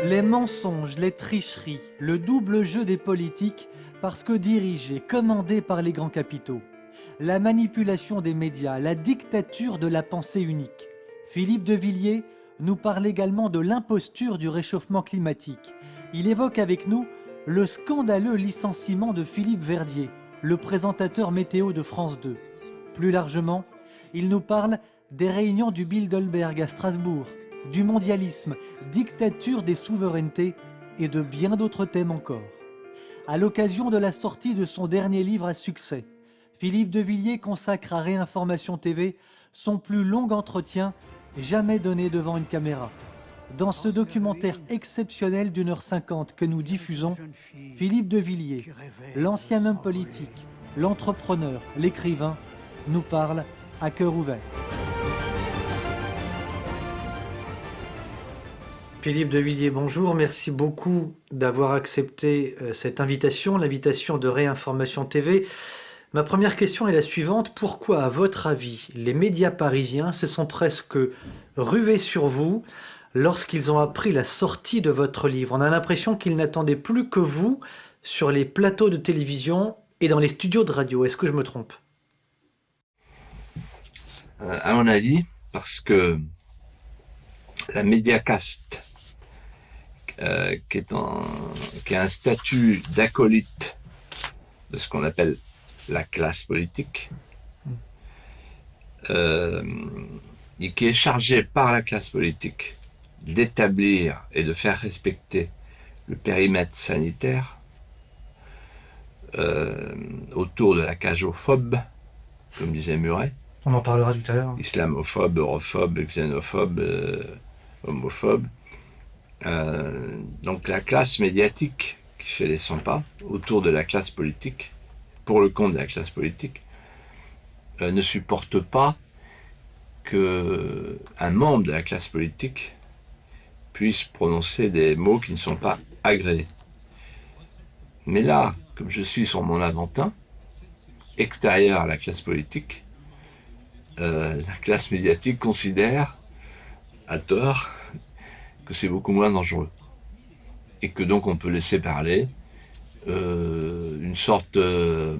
Les mensonges, les tricheries, le double jeu des politiques parce que dirigés, commandés par les grands capitaux. La manipulation des médias, la dictature de la pensée unique. Philippe de Villiers nous parle également de l'imposture du réchauffement climatique. Il évoque avec nous le scandaleux licenciement de Philippe Verdier, le présentateur météo de France 2. Plus largement, il nous parle des réunions du Bilderberg à Strasbourg, du mondialisme, dictature des souverainetés et de bien d'autres thèmes encore. À l'occasion de la sortie de son dernier livre à succès, Philippe de Villiers consacre à Réinformation TV son plus long entretien jamais donné devant une caméra. Dans ce documentaire exceptionnel d'1h50 que nous diffusons, Philippe de Villiers, l'ancien homme politique, l'entrepreneur, l'écrivain, nous parle à cœur ouvert. Philippe de Villiers, bonjour. Merci beaucoup d'avoir accepté cette invitation, l'invitation de Réinformation TV. Ma première question est la suivante. Pourquoi, à votre avis, les médias parisiens se sont presque rués sur vous lorsqu'ils ont appris la sortie de votre livre? On a l'impression qu'ils n'attendaient plus que vous sur les plateaux de télévision et dans les studios de radio. Est-ce que je me trompe? À mon avis, parce que la médiacaste, qui est un statut d'acolyte de ce qu'on appelle la classe politique, et qui est chargé par la classe politique d'établir et de faire respecter le périmètre sanitaire autour de la cagophobe, comme disait Muret. On en parlera tout à l'heure. Islamophobe, europhobe, xénophobe, homophobe. Donc la classe médiatique qui fait les 100 pas autour de la classe politique, pour le compte de la classe politique, ne supporte pas qu'un membre de la classe politique puisse prononcer des mots qui ne sont pas agréés. Mais là, comme je suis sur mon Aventin, extérieur à la classe politique, la classe médiatique considère, à tort, que c'est beaucoup moins dangereux. Et que donc on peut laisser parler une sorte de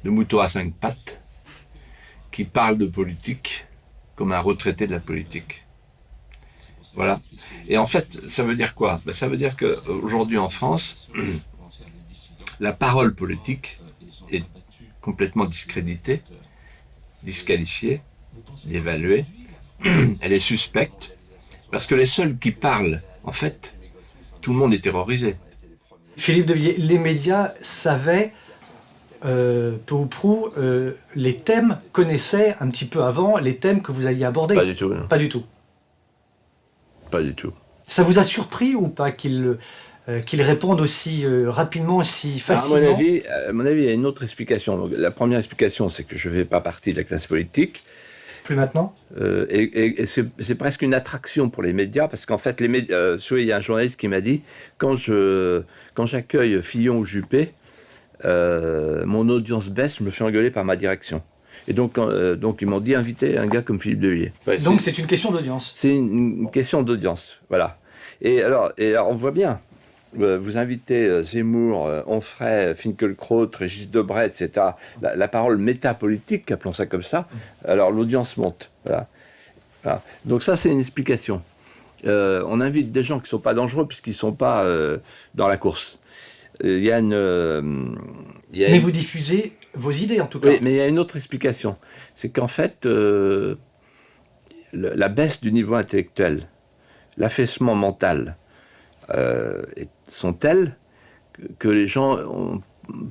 mouton à 5 pattes qui parle de politique comme un retraité de la politique. Voilà. Et en fait, ça veut dire quoi? Ça veut dire qu'aujourd'hui en France, la parole politique est complètement discréditée, disqualifiée, dévaluée. Elle est suspecte, parce que les seuls qui parlent, en fait, tout le monde est terrorisé. Philippe de Villiers, les médias savaient, peu ou prou, les thèmes, connaissaient un petit peu avant les thèmes que vous alliez aborder? Pas du tout, non. Pas du tout. Pas du tout. Ça vous a surpris ou pas qu'ils répondent aussi rapidement, aussi facilement? À mon avis, il y a une autre explication. Donc, la première explication, c'est que je ne fais pas partie de la classe politique. Plus maintenant? Et c'est presque une attraction pour les médias, parce qu'en fait, les médias, il y a un journaliste qui m'a dit, quand j'accueille Fillon ou Juppé, mon audience baisse, je me fais engueuler par ma direction. Et donc ils m'ont dit inviter un gars comme Philippe de Villiers. Ouais, donc c'est une question d'audience. C'est une question d'audience, voilà. Et alors on voit bien, vous invitez Zemmour, Onfray, Finkielkraut, Régis Debray, etc. La parole métapolitique, appelons ça comme ça, alors l'audience monte. Voilà. Voilà. Donc ça, c'est une explication. On invite des gens qui ne sont pas dangereux puisqu'ils ne sont pas dans la course. Mais vous diffusez vos idées, en tout cas. Oui, mais il y a une autre explication. C'est qu'en fait, la baisse du niveau intellectuel, l'affaissement mental, sont telles que les gens n'ont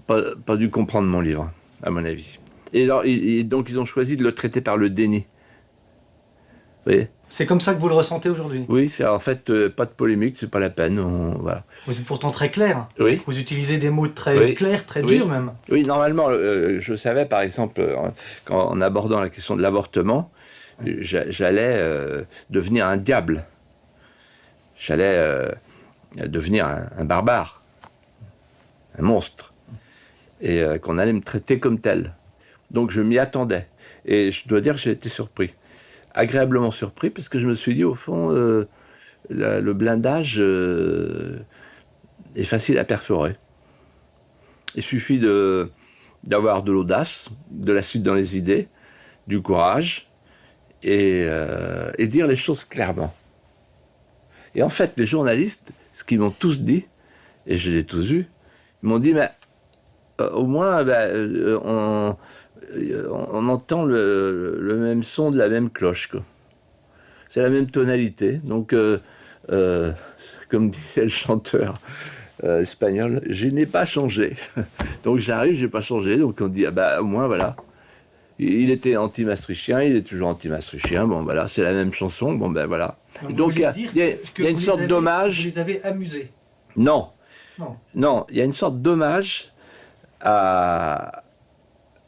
pas dû comprendre mon livre, à mon avis. Et donc, ils ont choisi de le traiter par le déni. Vous voyez ? C'est comme ça que vous le ressentez aujourd'hui? Oui, c'est en fait pas de polémique, c'est pas la peine. Voilà. Vous êtes pourtant très clair. Oui. Vous utilisez des mots très clairs, très durs même. Oui, normalement, je savais par exemple, en abordant la question de l'avortement, j'allais devenir un diable. J'allais devenir un barbare, un monstre, et qu'on allait me traiter comme tel. Donc je m'y attendais. Et je dois dire que j'ai été surpris. Agréablement surpris, parce que je me suis dit, au fond, le blindage est facile à perforer. Il suffit d'avoir de l'audace, de la suite dans les idées, du courage et dire les choses clairement. Et en fait, les journalistes, ce qu'ils m'ont tous dit, et je les ai tous vus, ils m'ont dit, mais au moins, on entend le même son de la même cloche, quoi. C'est la même tonalité. Donc, comme disait le chanteur espagnol, je n'ai pas changé. Donc j'arrive, je n'ai pas changé. Donc on dit, au moins, voilà. Il était anti-maastrichtien, il est toujours anti-maastrichtien. Bon, voilà, c'est la même chanson. Bon, ben voilà. Donc il y a une sorte d'hommage. Vous les avez amusés. Non. Non. Non, il y a une sorte d'hommage à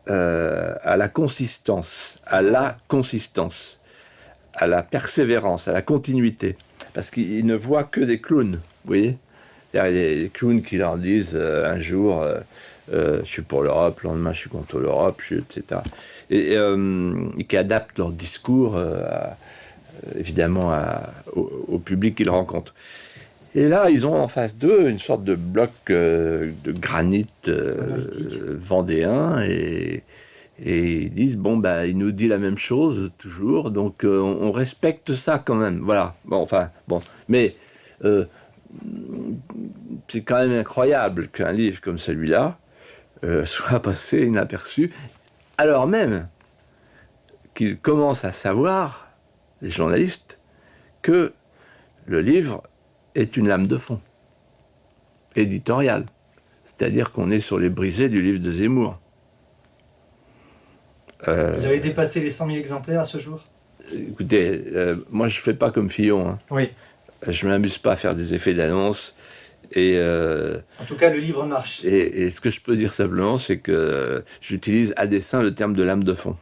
la consistance, à la persévérance, à la continuité. Parce qu'ils ne voient que des clowns, vous voyez. C'est-à-dire des clowns qui leur disent un jour je suis pour l'Europe, le lendemain je suis contre l'Europe, etc. Et qui adaptent leur discours évidemment au public qu'ils rencontrent. Et là, ils ont en face d'eux une sorte de bloc de granit vendéen et ils disent, il nous dit la même chose toujours, donc on respecte ça quand même. Voilà. Mais c'est quand même incroyable qu'un livre comme celui-là soit passé inaperçu, alors même qu'ils commencent à savoir, les journalistes, que le livre est une lame de fond éditoriale. C'est-à-dire qu'on est sur les brisées du livre de Zemmour. Vous avez dépassé les 100 000 exemplaires à ce jour? Écoutez, moi je ne fais pas comme Fillon. Hein. Oui. Je ne m'amuse pas à faire des effets d'annonce. En tout cas, le livre marche. Et ce que je peux dire simplement, c'est que j'utilise à dessein le terme de lame de fond.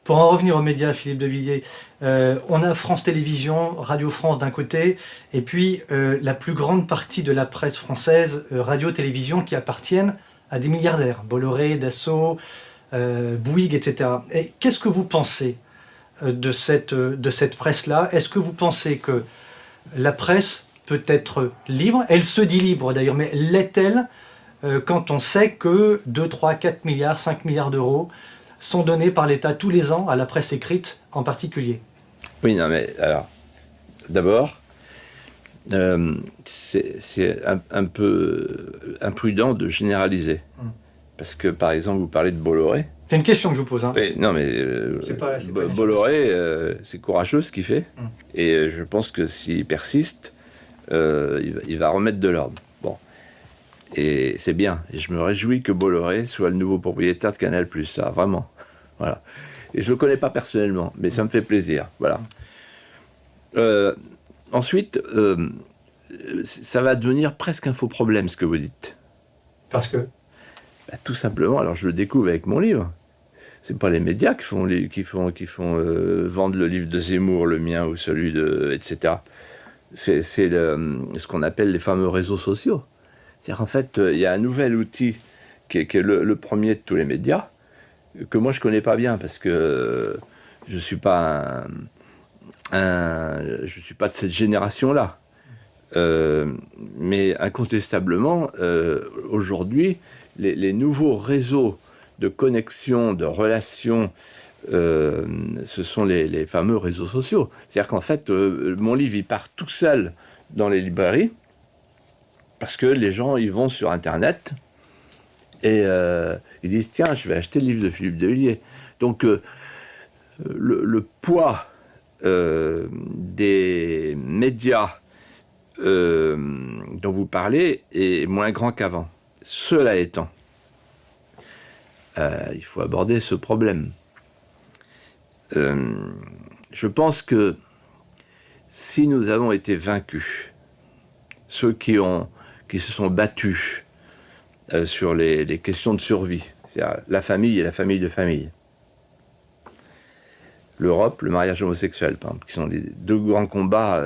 Pour en revenir aux médias, Philippe de Villiers, on a France Télévisions, Radio France d'un côté, et puis la plus grande partie de la presse française, Radio-Télévision, qui appartiennent à des milliardaires, Bolloré, Dassault, Bouygues, etc. Et qu'est-ce que vous pensez de cette presse-là? Est-ce que vous pensez que la presse peut être libre? Elle se dit libre d'ailleurs, mais l'est-elle quand on sait que 2, 3, 4 milliards, 5 milliards d'euros sont donnés par l'État tous les ans à la presse écrite en particulier? Oui, non, mais alors, d'abord, c'est un peu imprudent de généraliser. Parce que, par exemple, vous parlez de Bolloré. C'est une question que je vous pose. Hein. Oui, non, mais Bolloré, c'est courageux ce qu'il fait. Et je pense que s'il persiste, il va remettre de l'ordre. Bon. Et c'est bien. Et je me réjouis que Bolloré soit le nouveau propriétaire de Canal+, ça, vraiment. Voilà. Et je ne le connais pas personnellement, mais ça me fait plaisir. Voilà. Ensuite, ça va devenir presque un faux problème, ce que vous dites. Parce que tout simplement, alors je le découvre avec mon livre. C'est pas les médias qui font vendre le livre de Zemmour, le mien ou celui de... etc. C'est ce qu'on appelle les fameux réseaux sociaux. C'est-à-dire, en fait, il y a un nouvel outil qui est le premier de tous les médias, que moi je connais pas bien, parce que je suis pas je suis pas de cette génération-là. Mais incontestablement, aujourd'hui, les nouveaux réseaux de connexion, de relations, ce sont les fameux réseaux sociaux. C'est-à-dire qu'en fait, mon livre, il part tout seul dans les librairies, parce que les gens, ils vont sur Internet, et ils disent, tiens, je vais acheter le livre de Philippe de Villiers. Donc, le poids des médias dont vous parlez est moins grand qu'avant. Cela étant, il faut aborder ce problème. Je pense que si nous avons été vaincus, ceux qui se sont battus sur les questions de survie, c'est-à-dire la famille et la famille de famille, l'Europe, le mariage homosexuel, par exemple, qui sont les deux grands combats.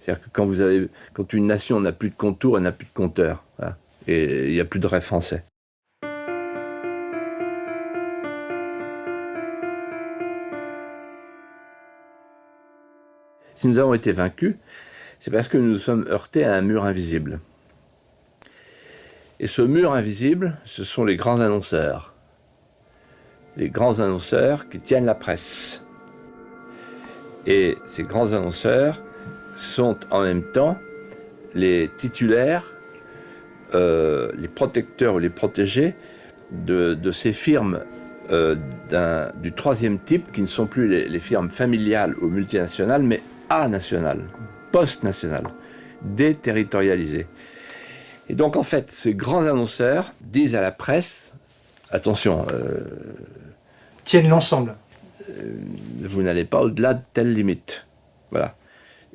C'est-à-dire que quand une nation n'a plus de contour, elle n'a plus de compteur. Voilà, et il n'y a plus de rêve français. Si nous avons été vaincus, C'est parce que nous nous sommes heurtés à un mur invisible. Et ce mur invisible, ce sont les grands annonceurs. Les grands annonceurs qui tiennent la presse. Et ces grands annonceurs sont en même temps les titulaires, les protecteurs ou les protégés de ces firmes du troisième type, qui ne sont plus les firmes familiales ou multinationales, mais nationales, post-nationales, déterritorialisées. Et donc en fait, ces grands annonceurs disent à la presse, attention, tiennent l'ensemble. Vous n'allez pas au-delà de telle limite. Voilà.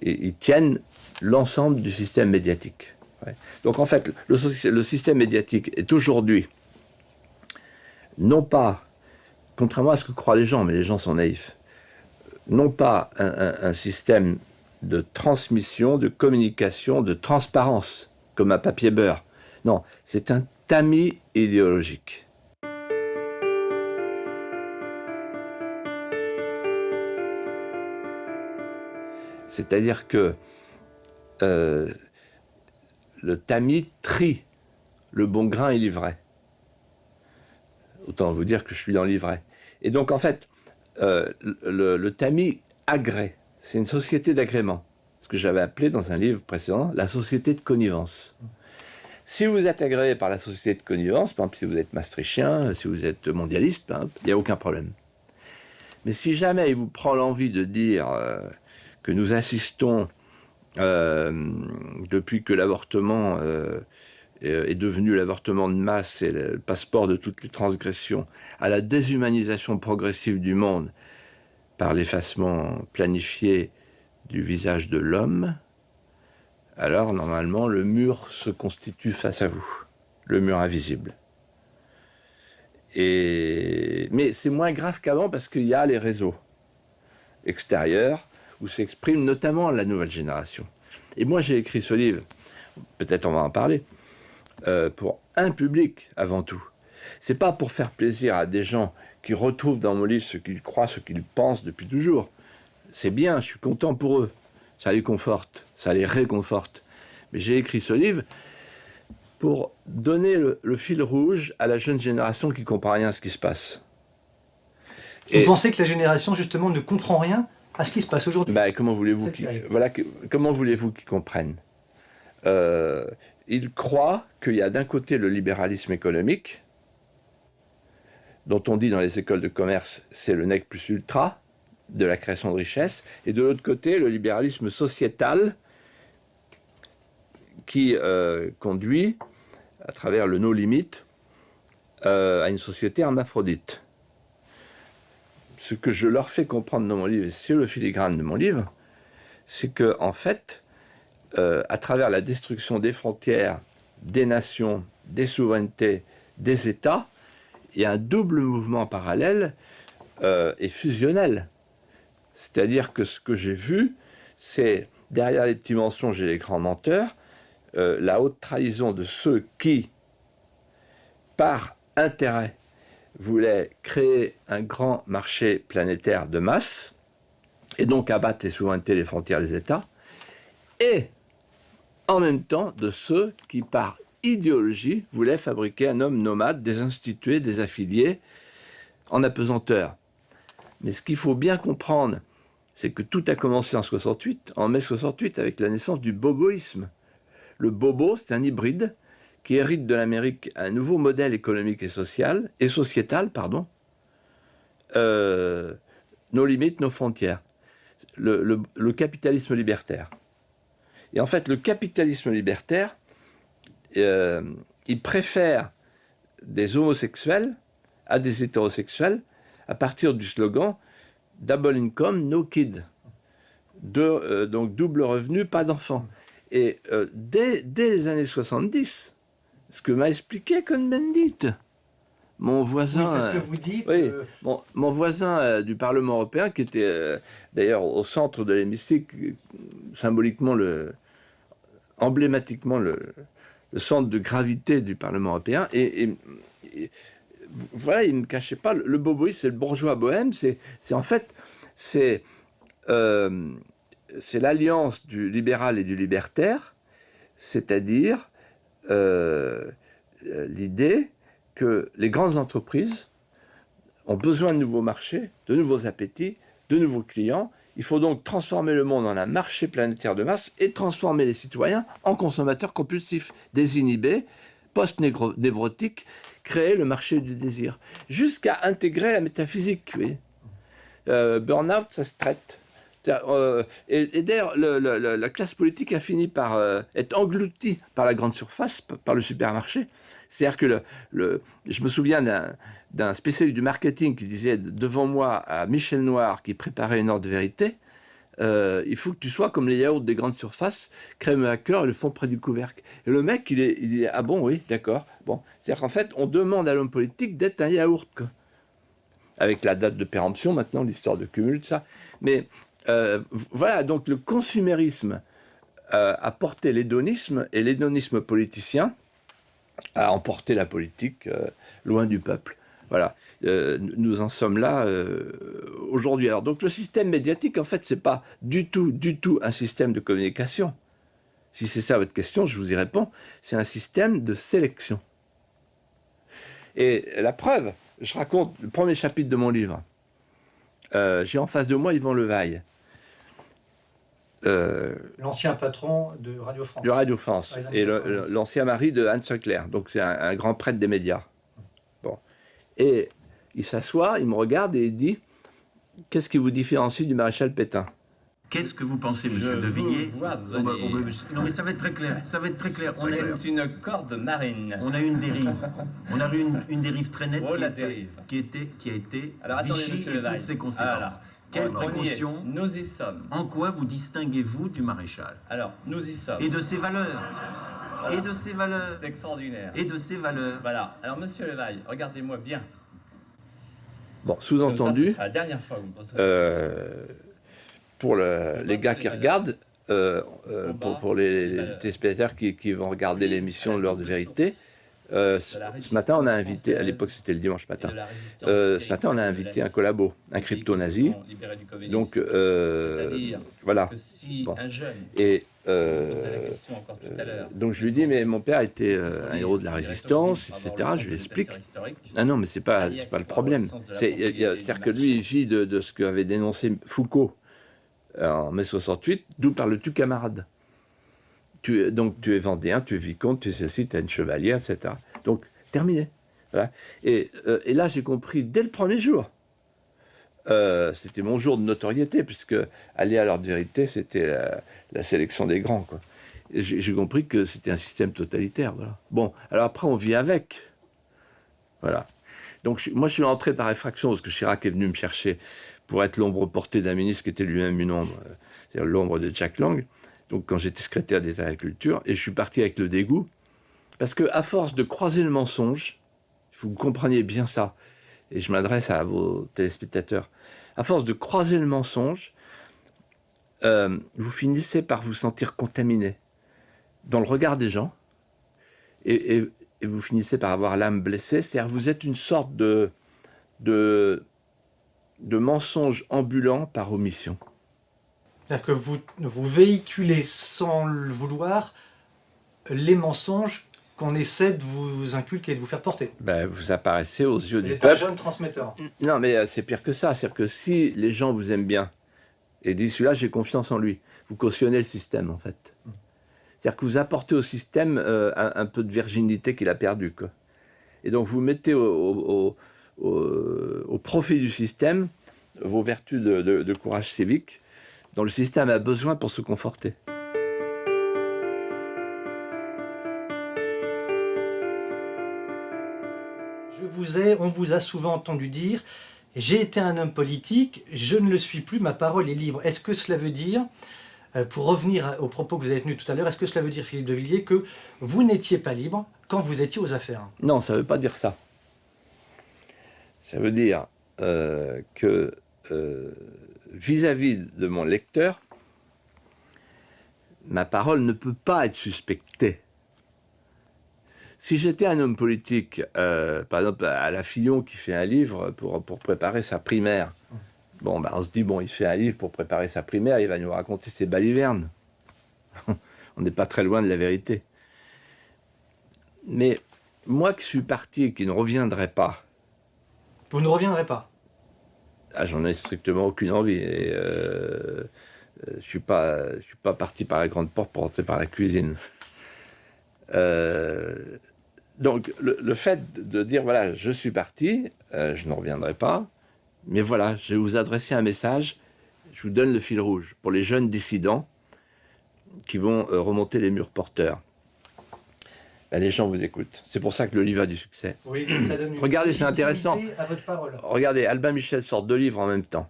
Et ils tiennent l'ensemble du système médiatique. Ouais. Donc en fait, le système médiatique est aujourd'hui, non pas, contrairement à ce que croient les gens, mais les gens sont naïfs, non pas un système de transmission, de communication, de transparence, comme à papier beurre. Non, c'est un tamis idéologique. C'est-à-dire que le tamis trie le bon grain et l'ivraie. Autant vous dire que je suis dans l'ivraie. Et donc en fait, le tamis agrée. C'est une société d'agrément. Ce que j'avais appelé dans un livre précédent, la société de connivence. Si vous êtes agréé par la société de connivence, par exemple si vous êtes maastrichtien, si vous êtes mondialiste, il n'y a aucun problème. Mais si jamais il vous prend l'envie de dire que nous assistons, depuis que l'avortement est devenu l'avortement de masse et le passeport de toutes les transgressions, à la déshumanisation progressive du monde par l'effacement planifié du visage de l'homme, alors normalement le mur se constitue face à vous, le mur invisible. Mais c'est moins grave qu'avant parce qu'il y a les réseaux extérieurs où s'exprime notamment la nouvelle génération. Et moi j'ai écrit ce livre, peut-être on va en parler, pour un public avant tout. C'est pas pour faire plaisir à des gens qui retrouvent dans mon livre ce qu'ils croient, ce qu'ils pensent depuis toujours. C'est bien, je suis content pour eux. Ça les conforte, ça les réconforte. Mais j'ai écrit ce livre pour donner le fil rouge à la jeune génération qui ne comprend rien à ce qui se passe. Vous pensez que la génération, justement, ne comprend rien à ce qui se passe aujourd'hui? Comment voulez-vous qu'ils comprennent? Ils croient qu'il y a d'un côté le libéralisme économique, dont on dit dans les écoles de commerce, c'est le nec plus ultra de la création de richesse, et de l'autre côté, le libéralisme sociétal qui conduit, à travers le no-limit, à une société hermaphrodite. Ce que je leur fais comprendre dans mon livre, et c'est le filigrane de mon livre, c'est que, en fait, à travers la destruction des frontières, des nations, des souverainetés, des États, il y a un double mouvement parallèle et fusionnel. C'est-à-dire que ce que j'ai vu, c'est, derrière les petits mensonges et les grands menteurs, la haute trahison de ceux qui, par intérêt, voulaient créer un grand marché planétaire de masse, et donc abattre les souverainetés, les frontières, les États, et en même temps de ceux qui, par idéologie, voulaient fabriquer un homme nomade, désinstitué, désaffilié, en apesanteur. Mais ce qu'il faut bien comprendre, c'est que tout a commencé en 68, en mai 68, avec la naissance du boboïsme. Le bobo, c'est un hybride qui hérite de l'Amérique un nouveau modèle économique et sociétal, nos limites, nos frontières, le capitalisme libertaire. Et en fait, le capitalisme libertaire, il préfère des homosexuels à des hétérosexuels à partir du slogan « Double income, no kid ». Donc double revenu, pas d'enfants. Et dès les années 70, ce que m'a expliqué Cohn-Bendit, mon voisin, oui, c'est ce que vous dites. Mon voisin du Parlement européen, qui était d'ailleurs au centre de l'hémicycle, symboliquement, emblématiquement le centre de gravité du Parlement européen, et voilà, il ne me cachait pas, le boboïsme, c'est le bourgeois bohème, c'est c'est l'alliance du libéral et du libertaire, c'est-à-dire l'idée que les grandes entreprises ont besoin de nouveaux marchés, de nouveaux appétits, de nouveaux clients. Il faut donc transformer le monde en un marché planétaire de masse et transformer les citoyens en consommateurs compulsifs, désinhibés, post-névrotiques, créer le marché du désir, jusqu'à intégrer la métaphysique. Oui. Burnout, ça se traite. Et d'ailleurs, la classe politique a fini par être engloutie par la grande surface, par le supermarché. C'est-à-dire que je me souviens d'un spécialiste du marketing qui disait devant moi à Michel Noir, qui préparait une heure de vérité, il faut que tu sois comme les yaourts des grandes surfaces, crème à cœur et le fond près du couvercle. Et le mec, il dit ah bon, oui, d'accord. Bon. C'est-à-dire qu'en fait, on demande à l'homme politique d'être un yaourt, quoi. Avec la date de péremption, maintenant, l'histoire de cumul, tout ça. Mais voilà, donc le consumérisme a porté l'hédonisme, et l'hédonisme politicien a emporté la politique loin du peuple. Voilà, nous en sommes là aujourd'hui. Alors donc le système médiatique, en fait, c'est pas du tout un système de communication. Si c'est ça votre question, je vous y réponds. C'est un système de sélection. Et la preuve, je raconte le premier chapitre de mon livre. J'ai en face de moi Yvan Levaille. L'ancien patron de Radio France. De Radio France. Et l'ancien mari de Anne Sinclair. Donc c'est un grand prêtre des médias. Bon. Et il s'assoit, il me regarde et il dit « Qu'est-ce qui vous différencie du maréchal Pétain ?» Qu'est-ce que vous pensez, monsieur de Villiers? Non, mais ça va être très clair. Ça va être très clair. C'est une corde marine. On a eu une dérive. On a eu une dérive très nette qui a été Alors, Vichy et toutes ses conséquences. Quelle précaution? Nous y sommes. En quoi vous distinguez-vous du maréchal? Alors, nous y sommes. Et de ses valeurs. Et de ses valeurs. C'est extraordinaire. Et de ses valeurs. Voilà. Alors, monsieur Levaille, regardez-moi bien. Bon, sous-entendu, la dernière fois que vous me posez pour les gars qui regardent, pour les téléspectateurs qui vont regarder l'émission de l'heure de vérité, ce matin on a invité, à l'époque c'était le dimanche matin, ce matin on a invité un collabo, un crypto-nazi, donc voilà. Bon. Et donc je lui dis mais mon père était un héros de la résistance, etc. Je lui explique. Ah non mais c'est pas le problème. C'est-à-dire que lui il vit de ce qu'avait dénoncé Foucault en mai 68, d'où parles-tu camarade? Donc tu es vendéen, tu es vicomte, tu es ceci, tu es une chevalière, etc. Donc terminé. Voilà. Et là j'ai compris dès le premier jour. C'était mon jour de notoriété, puisque aller à l'heure de vérité, c'était la sélection des grands, quoi. J'ai compris que c'était un système totalitaire. Voilà. Bon, alors après on vit avec. Voilà. Donc moi je suis entré par effraction, parce que Chirac est venu me chercher pour être l'ombre portée d'un ministre qui était lui-même une ombre, c'est-à-dire l'ombre de Jack Lang. Donc quand j'étais secrétaire d'État à la culture, et je suis parti avec le dégoût, parce qu'à force de croiser le mensonge, il faut que vous compreniez bien ça, et je m'adresse à vos téléspectateurs, à force de croiser le mensonge, vous finissez par vous sentir contaminé dans le regard des gens, et vous finissez par avoir l'âme blessée, c'est-à-dire vous êtes une sorte de mensonge ambulant par omission. C'est-à-dire que vous véhiculez sans le vouloir les mensonges qu'on essaie de vous inculquer, de vous faire porter. Ben, vous apparaissez aux yeux du peuple. Vous êtes un jeune transmetteur. Non, mais c'est pire que ça. C'est-à-dire que si les gens vous aiment bien et disent celui-là, j'ai confiance en lui, vous cautionnez le système, en fait. C'est-à-dire que vous apportez au système un peu de virginité qu'il a perdu, quoi. Et donc vous mettez au profit du système vos vertus de courage civique dont le système a besoin pour se conforter. On vous a souvent entendu dire « J'ai été un homme politique, je ne le suis plus, ma parole est libre ». Est-ce que cela veut dire, pour revenir aux propos que vous avez tenus tout à l'heure, est-ce que cela veut dire, Philippe de Villiers, que vous n'étiez pas libre quand vous étiez aux affaires? Non, ça ne veut pas dire ça. Ça veut dire que vis-à-vis de mon lecteur, ma parole ne peut pas être suspectée. Si j'étais un homme politique, par exemple à la Fillon qui fait un livre pour préparer sa primaire, Bon, ben, on se dit, bon, il fait un livre pour préparer sa primaire, il va nous raconter ses balivernes. On n'est pas très loin de la vérité. Mais moi qui suis parti et qui ne reviendrai pas... Vous ne reviendrez pas? Ah, j'en ai strictement aucune envie. Et, je suis pas parti par la grande porte pour rentrer par la cuisine. Donc, le fait de dire, voilà, je suis parti, je ne reviendrai pas, mais voilà, je vais vous adresser un message, je vous donne le fil rouge pour les jeunes dissidents qui vont remonter les murs porteurs. Ben, les gens vous écoutent. C'est pour ça que le livre a du succès. Oui, ça donne une Regardez, c'est intéressant. à votre parole. Regardez, Albin Michel sort 2 livres en même temps.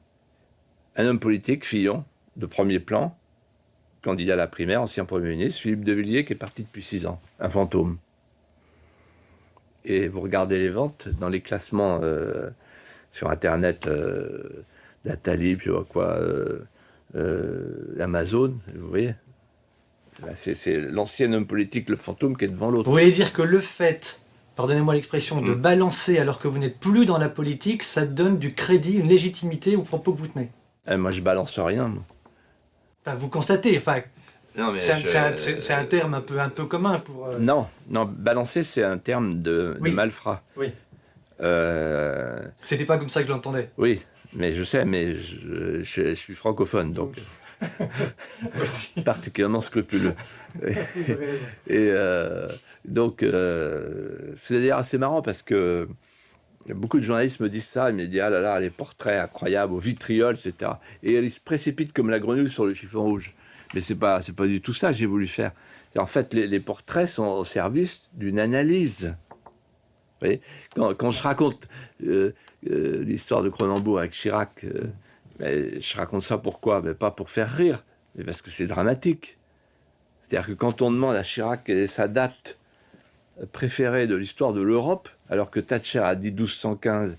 Un homme politique, Fillon, de premier plan, candidat à la primaire, ancien Premier ministre, Philippe de Villiers, qui est parti depuis 6 ans, un fantôme. Et vous regardez les ventes dans les classements sur Internet, Datalib, je vois quoi, Amazon, vous voyez. Là, c'est l'ancien homme politique, le fantôme, qui est devant l'autre. Vous voulez dire que le fait, pardonnez-moi l'expression, de balancer alors que vous n'êtes plus dans la politique, ça donne du crédit, une légitimité aux propos que vous tenez? Moi, je balance rien. Moi. Enfin, vous constatez, enfin, Non, mais c'est un terme un peu commun pour... Non, balancer, c'est un terme de malfrat. Oui. C'était pas comme ça que je l'entendais. Oui, mais je sais, mais je suis francophone, donc particulièrement scrupuleux. Et donc, c'est d'ailleurs assez marrant parce que beaucoup de journalistes me disent ça, ils me disent, ah là là, les portraits incroyables, au vitriol, etc. Et ils se précipitent comme la grenouille sur le chiffon rouge. Mais c'est pas du tout ça que j'ai voulu faire. En fait, les portraits sont au service d'une analyse. Vous voyez, quand je raconte l'histoire de Cronenbourg avec Chirac, je raconte ça pourquoi? Mais pas pour faire rire, mais parce que c'est dramatique. C'est-à-dire que quand on demande à Chirac quelle est sa date préférée de l'histoire de l'Europe, alors que Thatcher a dit 1215,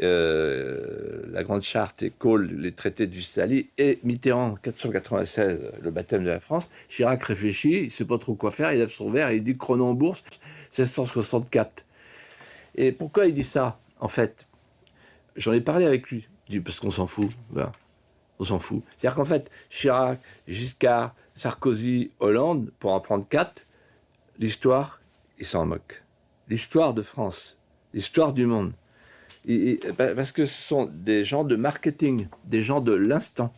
la Grande Charte, et Kohl, les traités de Westphalie, et Mitterrand, 496, le baptême de la France, Chirac réfléchit, il ne sait pas trop quoi faire, il lève son verre et il dit Cronenbourg, 1664. Et pourquoi il dit ça, en fait? J'en ai parlé avec lui. Il dit, parce qu'on s'en fout. Voilà. On s'en fout. C'est-à-dire qu'en fait, Chirac, Giscard, Sarkozy, Hollande, pour en prendre 4, l'histoire, ils s'en moquent. L'histoire de France, l'histoire du monde. Parce que ce sont des gens de marketing, des gens de l'instant.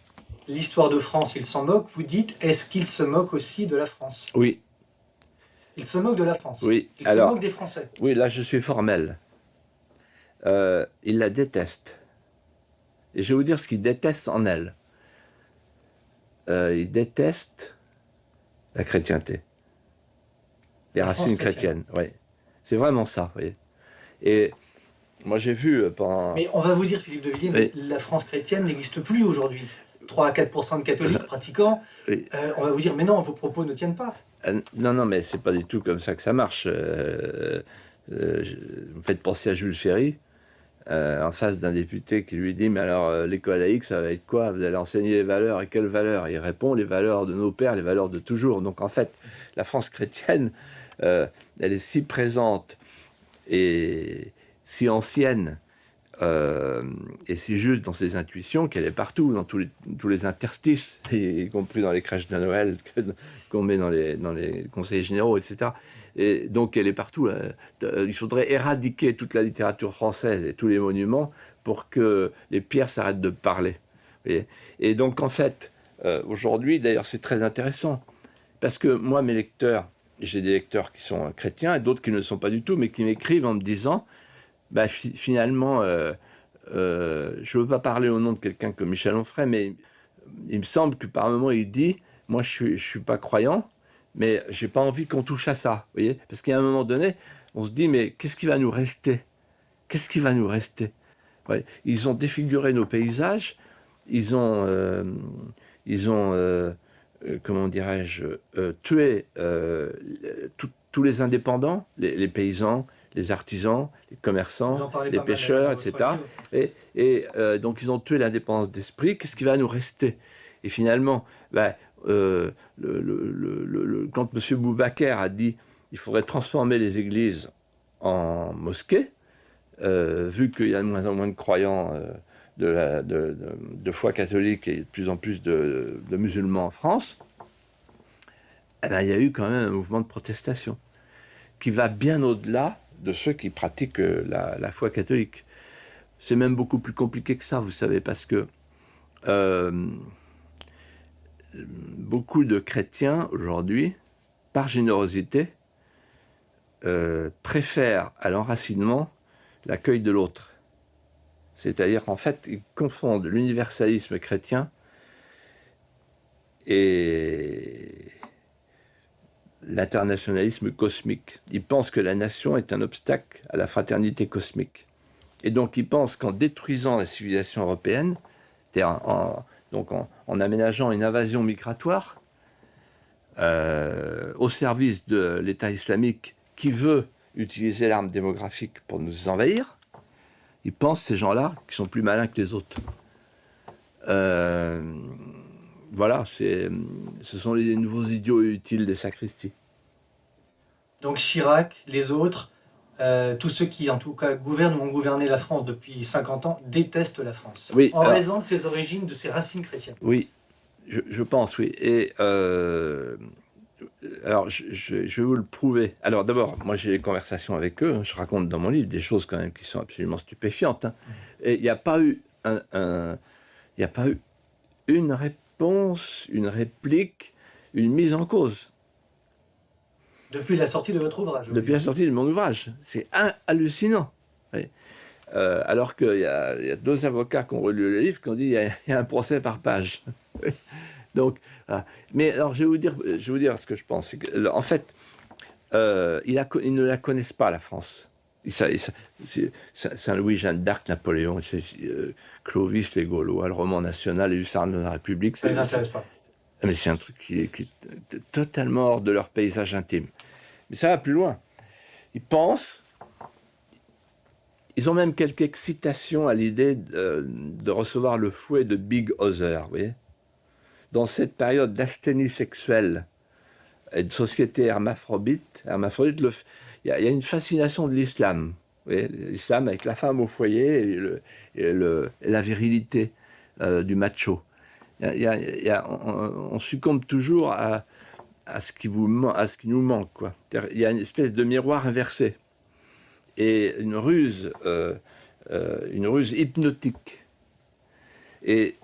L'histoire de France, ils s'en moquent. Vous dites, est-ce qu'ils se moquent aussi de la France? Oui. Ils se moquent de la France. Oui. Ils se moquent des Français. Oui, là, je suis formel. Ils la détestent. Et je vais vous dire ce qu'ils détestent en elle. Ils détestent la chrétienté. Les racines chrétiennes, oui. C'est vraiment ça, oui. Et moi, j'ai vu pendant... Mais on va vous dire, Philippe de Villiers, mais la France chrétienne n'existe plus aujourd'hui. 3 à 4% de catholiques pratiquants. Oui. On va vous dire, mais non, vos propos ne tiennent pas. Non, mais c'est pas du tout comme ça que ça marche. Vous me faites penser à Jules Ferry, en face d'un député qui lui dit, mais alors l'école laïque, ça va être quoi? Vous allez enseigner les valeurs, et quelles valeurs? Il répond, les valeurs de nos pères, les valeurs de toujours. Donc en fait, la France chrétienne, elle est si présente et si ancienne et si juste dans ses intuitions qu'elle est partout, dans tous les interstices, y compris dans les crèches de Noël qu'on met dans les conseils généraux, etc. Et donc elle est partout. Il faudrait éradiquer toute la littérature française et tous les monuments pour que les pierres s'arrêtent de parler. Et donc en fait, aujourd'hui, d'ailleurs c'est très intéressant, parce que moi, mes lecteurs, j'ai des lecteurs qui sont chrétiens et d'autres qui ne le sont pas du tout, mais qui m'écrivent en me disant, bah, finalement, je ne veux pas parler au nom de quelqu'un comme Michel Onfray, mais il me semble que par moment il dit, moi je suis pas croyant, mais j'ai pas envie qu'on touche à ça, vous voyez, parce qu'à un moment donné, on se dit, mais qu'est-ce qui va nous rester? Qu'est-ce qui va nous rester? Ouais, ils ont défiguré nos paysages, ils ont comment dirais-je, tué tous les indépendants, les paysans, les artisans, les commerçants, les pêcheurs, etc. Et donc ils ont tué l'indépendance d'esprit. Qu'est-ce qui va nous rester? Et finalement, quand M. Boubacar a dit qu'il faudrait transformer les églises en mosquées, vu qu'il y a de moins en moins de croyants de foi catholique et de plus en plus de musulmans en France, eh bien, il y a eu quand même un mouvement de protestation qui va bien au-delà de ceux qui pratiquent la foi catholique. C'est même beaucoup plus compliqué que ça, vous savez, parce que beaucoup de chrétiens, aujourd'hui, par générosité, préfèrent à l'enracinement l'accueil de l'autre. C'est-à-dire qu'en fait, ils confondent l'universalisme chrétien et l'internationalisme cosmique. Ils pensent que la nation est un obstacle à la fraternité cosmique. Et donc, ils pensent qu'en détruisant la civilisation européenne, c'est-à-dire en aménageant une invasion migratoire au service de l'État islamique qui veut utiliser l'arme démographique pour nous envahir, ils pensent, ces gens-là, qui sont plus malins que les autres. Voilà, ce sont les nouveaux idiots utiles des sacristies. Donc Chirac, les autres, tous ceux qui, en tout cas, gouvernent ou ont gouverné la France depuis 50 ans, détestent la France. Oui, en raison de ses origines, de ses racines chrétiennes. Oui, je pense, oui. Et alors, je vais vous le prouver. Alors, d'abord, moi, j'ai des conversations avec eux. Je raconte dans mon livre des choses, quand même, qui sont absolument stupéfiantes. Hein. Et il n'y a pas eu une réponse, une réplique, une mise en cause. Depuis la sortie de votre ouvrage. Depuis la sortie de mon ouvrage. C'est hallucinant. Oui. Alors qu'il y a 2 avocats qui ont relu le livre qui ont dit qu'il y a un procès par page. Donc, voilà. Mais alors, je vais vous dire ce que je pense. En fait, ils ne la connaissent pas, la France. Saint-Louis, Jeanne d'Arc, Napoléon, Clovis, les Gaulois, le roman national, les hussards de la République. Ça ne les intéresse pas. Mais c'est un truc qui est totalement hors de leur paysage intime. Mais ça va plus loin. Ils pensent, ils ont même quelques excitations à l'idée de recevoir le fouet de Big Other, vous voyez. Dans cette période d'asthénie sexuelle et de société hermaphrodite, il y a une fascination de l'islam. L'islam avec la femme au foyer et la virilité du macho. On succombe toujours à ce qui nous manque, quoi. Il y a une espèce de miroir inversé et une ruse hypnotique. Et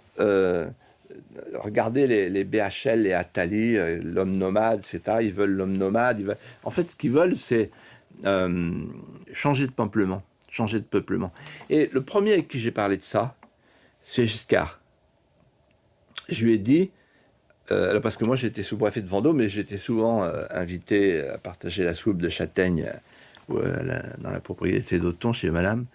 regardez les BHL, les Attali, l'homme nomade, etc. Ils veulent l'homme nomade. En fait, ce qu'ils veulent, c'est changer de peuplement. Et le premier avec qui j'ai parlé de ça, c'est Giscard. Je lui ai dit, parce que moi j'étais sous-préfet de Vendôme, mais j'étais souvent invité à partager la soupe de châtaigne dans la propriété d'Auton chez madame.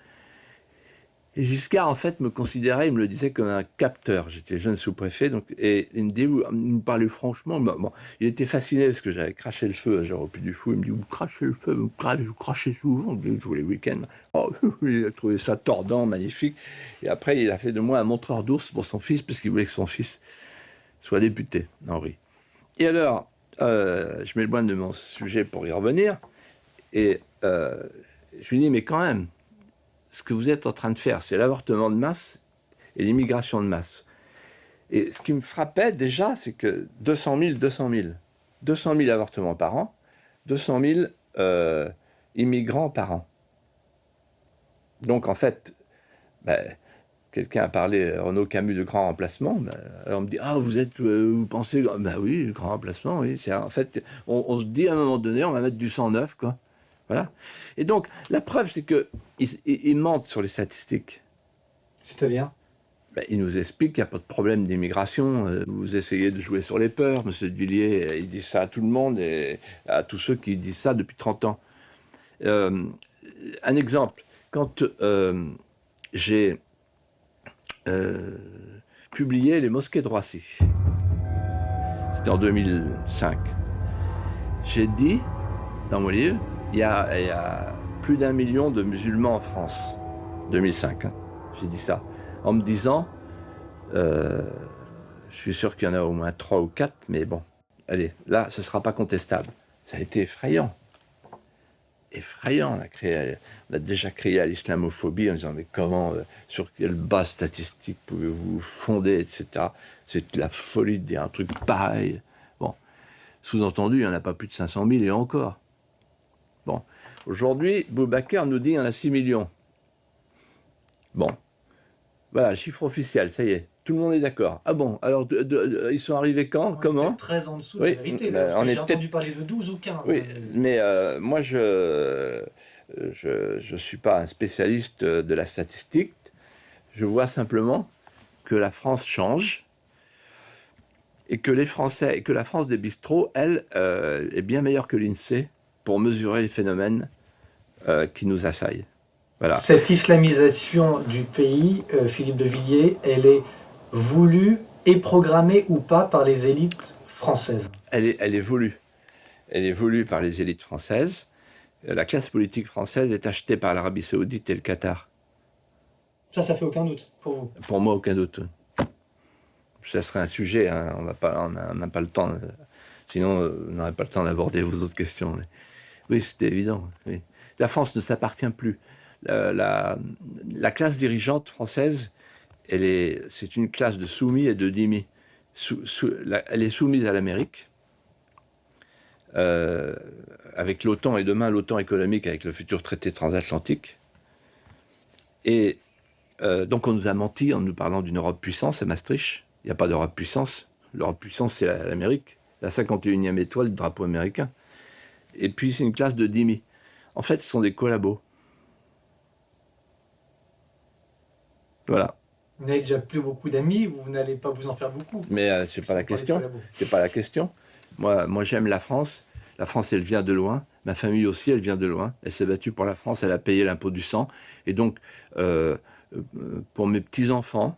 Et Giscard, en fait, me considérait, il me le disait comme un capteur. J'étais jeune sous-préfet, et il me parlait franchement. Bon, il était fasciné parce que j'avais craché le feu, j'aurais pu du fou. Il me dit, vous crachez le feu, vous crachez souvent, tous les week-ends. Oh, il a trouvé ça tordant, magnifique. Et après, il a fait de moi un montreur d'ours pour son fils, parce qu'il voulait que son fils soit député, Henri. Et alors, je m'éloigne de mon sujet pour y revenir, et je lui dis, mais quand même, ce que vous êtes en train de faire, c'est l'avortement de masse et l'immigration de masse. Et ce qui me frappait déjà, c'est que 200 000 avortements par an, 200 000 immigrants par an. Donc en fait, quelqu'un a parlé, Renaud Camus, de grand remplacement. Alors on me dit, vous pensez, oui, le grand remplacement, oui. En fait, on se dit à un moment donné, on va mettre du sang neuf, quoi. Voilà. Et donc, la preuve, c'est qu'ils mentent sur les statistiques. C'est-à-dire ? Ils nous expliquent qu'il n'y a pas de problème d'immigration. Vous essayez de jouer sur les peurs. M. de Villiers, il dit ça à tout le monde et à tous ceux qui disent ça depuis 30 ans. Un exemple. Quand j'ai publié Les mosquées de Roissy, c'était en 2005, j'ai dit, dans mon livre, il y a plus d'1 million de musulmans en France. 2005, hein. J'ai dit ça. En me disant, je suis sûr qu'il y en a au moins 3 ou 4, mais bon, allez, là, ce ne sera pas contestable. Ça a été effrayant. effrayant. On a déjà crié à l'islamophobie en disant mais comment, sur quelle base statistique pouvez-vous fonder, etc. C'est la folie de dire un truc pareil. Bon, sous-entendu, il n'y en a pas plus de 500 000 et encore. Bon, aujourd'hui, Boubacar nous dit qu'il y en a 6 millions. Bon, voilà, chiffre officiel, ça y est. Tout le monde est d'accord. Ah bon, alors ils sont arrivés quand? Comment? 13 en dessous de la vérité. J'ai entendu parler de 12 ou 15. Oui, mais moi, je suis pas un spécialiste de la statistique. Je vois simplement que la France change et que les Français et que la France des bistrots, elle, est bien meilleure que l'INSEE pour mesurer les phénomènes qui nous assaillent. Voilà. Cette islamisation du pays, Philippe de Villiers, elle est voulue et programmée ou pas par les élites françaises? Elle est voulue. Elle est voulue par les élites françaises. La classe politique française est achetée par l'Arabie Saoudite et le Qatar. Ça fait aucun doute pour vous? Pour moi, aucun doute. Ça serait un sujet, hein, on n'a pas le temps, sinon on n'aurait pas le temps d'aborder vos autres questions. Mais oui, c'était évident. Oui. La France ne s'appartient plus. La classe dirigeante française, c'est une classe de soumis et de dhimis. Elle est soumise à l'Amérique, avec l'OTAN et demain l'OTAN économique avec le futur traité transatlantique. Et donc on nous a menti en nous parlant d'une Europe puissance à Maastricht. Il n'y a pas d'Europe puissance. L'Europe puissance, c'est l'Amérique. La 51e étoile du drapeau américain. Et puis c'est une classe de dhimis. En fait, ce sont des collabos. Voilà. Vous n'avez déjà plus beaucoup d'amis, vous n'allez pas vous en faire beaucoup. Mais c'est pas la question. C'est pas la question. Moi, j'aime la France. La France, elle vient de loin. Ma famille aussi, elle vient de loin. Elle s'est battue pour la France. Elle a payé l'impôt du sang. Et donc, pour mes petits-enfants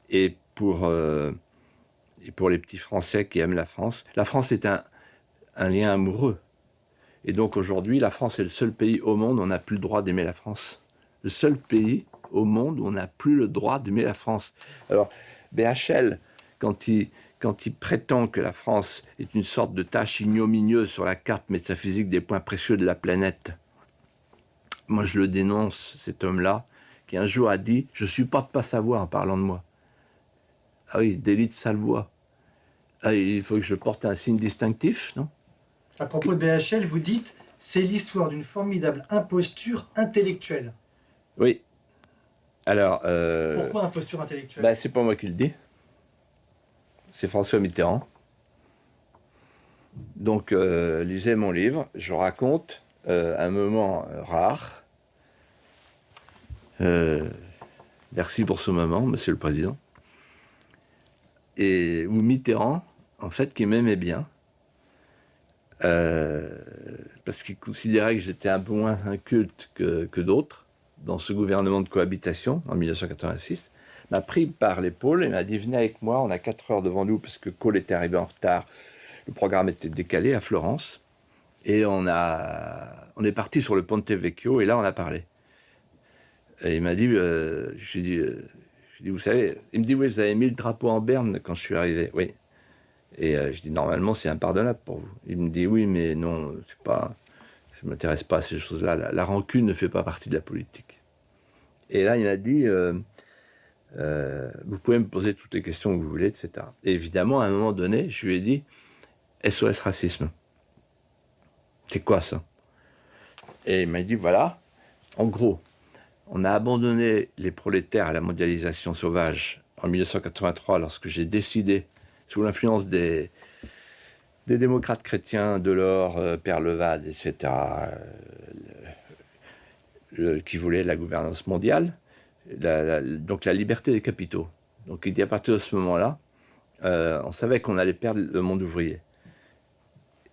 et pour les petits Français qui aiment la France est un lien amoureux. Et donc, aujourd'hui, la France est le seul pays au monde où on n'a plus le droit d'aimer la France. Le seul pays au monde où on n'a plus le droit d'aimer la France. Alors, BHL, quand il prétend que la France est une sorte de tache ignominieuse sur la carte métaphysique des points précieux de la planète, moi je le dénonce, cet homme-là, qui un jour a dit « Je supporte pas savoir en parlant de moi ». Ah oui, délit de sale voix. Ah, il faut que je porte un signe distinctif, non? À propos de BHL, vous dites « C'est l'histoire d'une formidable imposture intellectuelle ». Oui. Alors, pourquoi imposture intellectuelle? C'est pas moi qui le dis. C'est François Mitterrand. Donc, lisez mon livre. Je raconte un moment rare. Merci pour ce moment, Monsieur le Président. Et où Mitterrand, en fait, qui m'aimait bien, parce qu'il considérait que j'étais un peu moins inculte que d'autres, dans ce gouvernement de cohabitation, en 1986, m'a pris par l'épaule et m'a dit « Venez avec moi, on a 4 heures devant nous, parce que Kohl était arrivé en retard, le programme était décalé à Florence, et on est parti sur le Ponte Vecchio, et là on a parlé. » Et il m'a dit, je lui ai dit, vous savez, il me dit « Oui, vous avez mis le drapeau en berne quand je suis arrivé. » Oui. Et je dis « Normalement, c'est impardonnable pour vous. » Il me dit « Oui, mais non, c'est pas... Je ne m'intéresse pas à ces choses-là. La rancune ne fait pas partie de la politique. » Et là, il m'a dit, vous pouvez me poser toutes les questions que vous voulez, etc. Et évidemment, à un moment donné, je lui ai dit, SOS racisme. C'est quoi ça? Et il m'a dit, voilà, en gros, on a abandonné les prolétaires à la mondialisation sauvage en 1983, lorsque j'ai décidé, sous l'influence des démocrates chrétiens, Delors, Père Levade, etc., qui voulaient la gouvernance mondiale, donc la liberté des capitaux. Donc il dit à partir de ce moment-là, on savait qu'on allait perdre le monde ouvrier.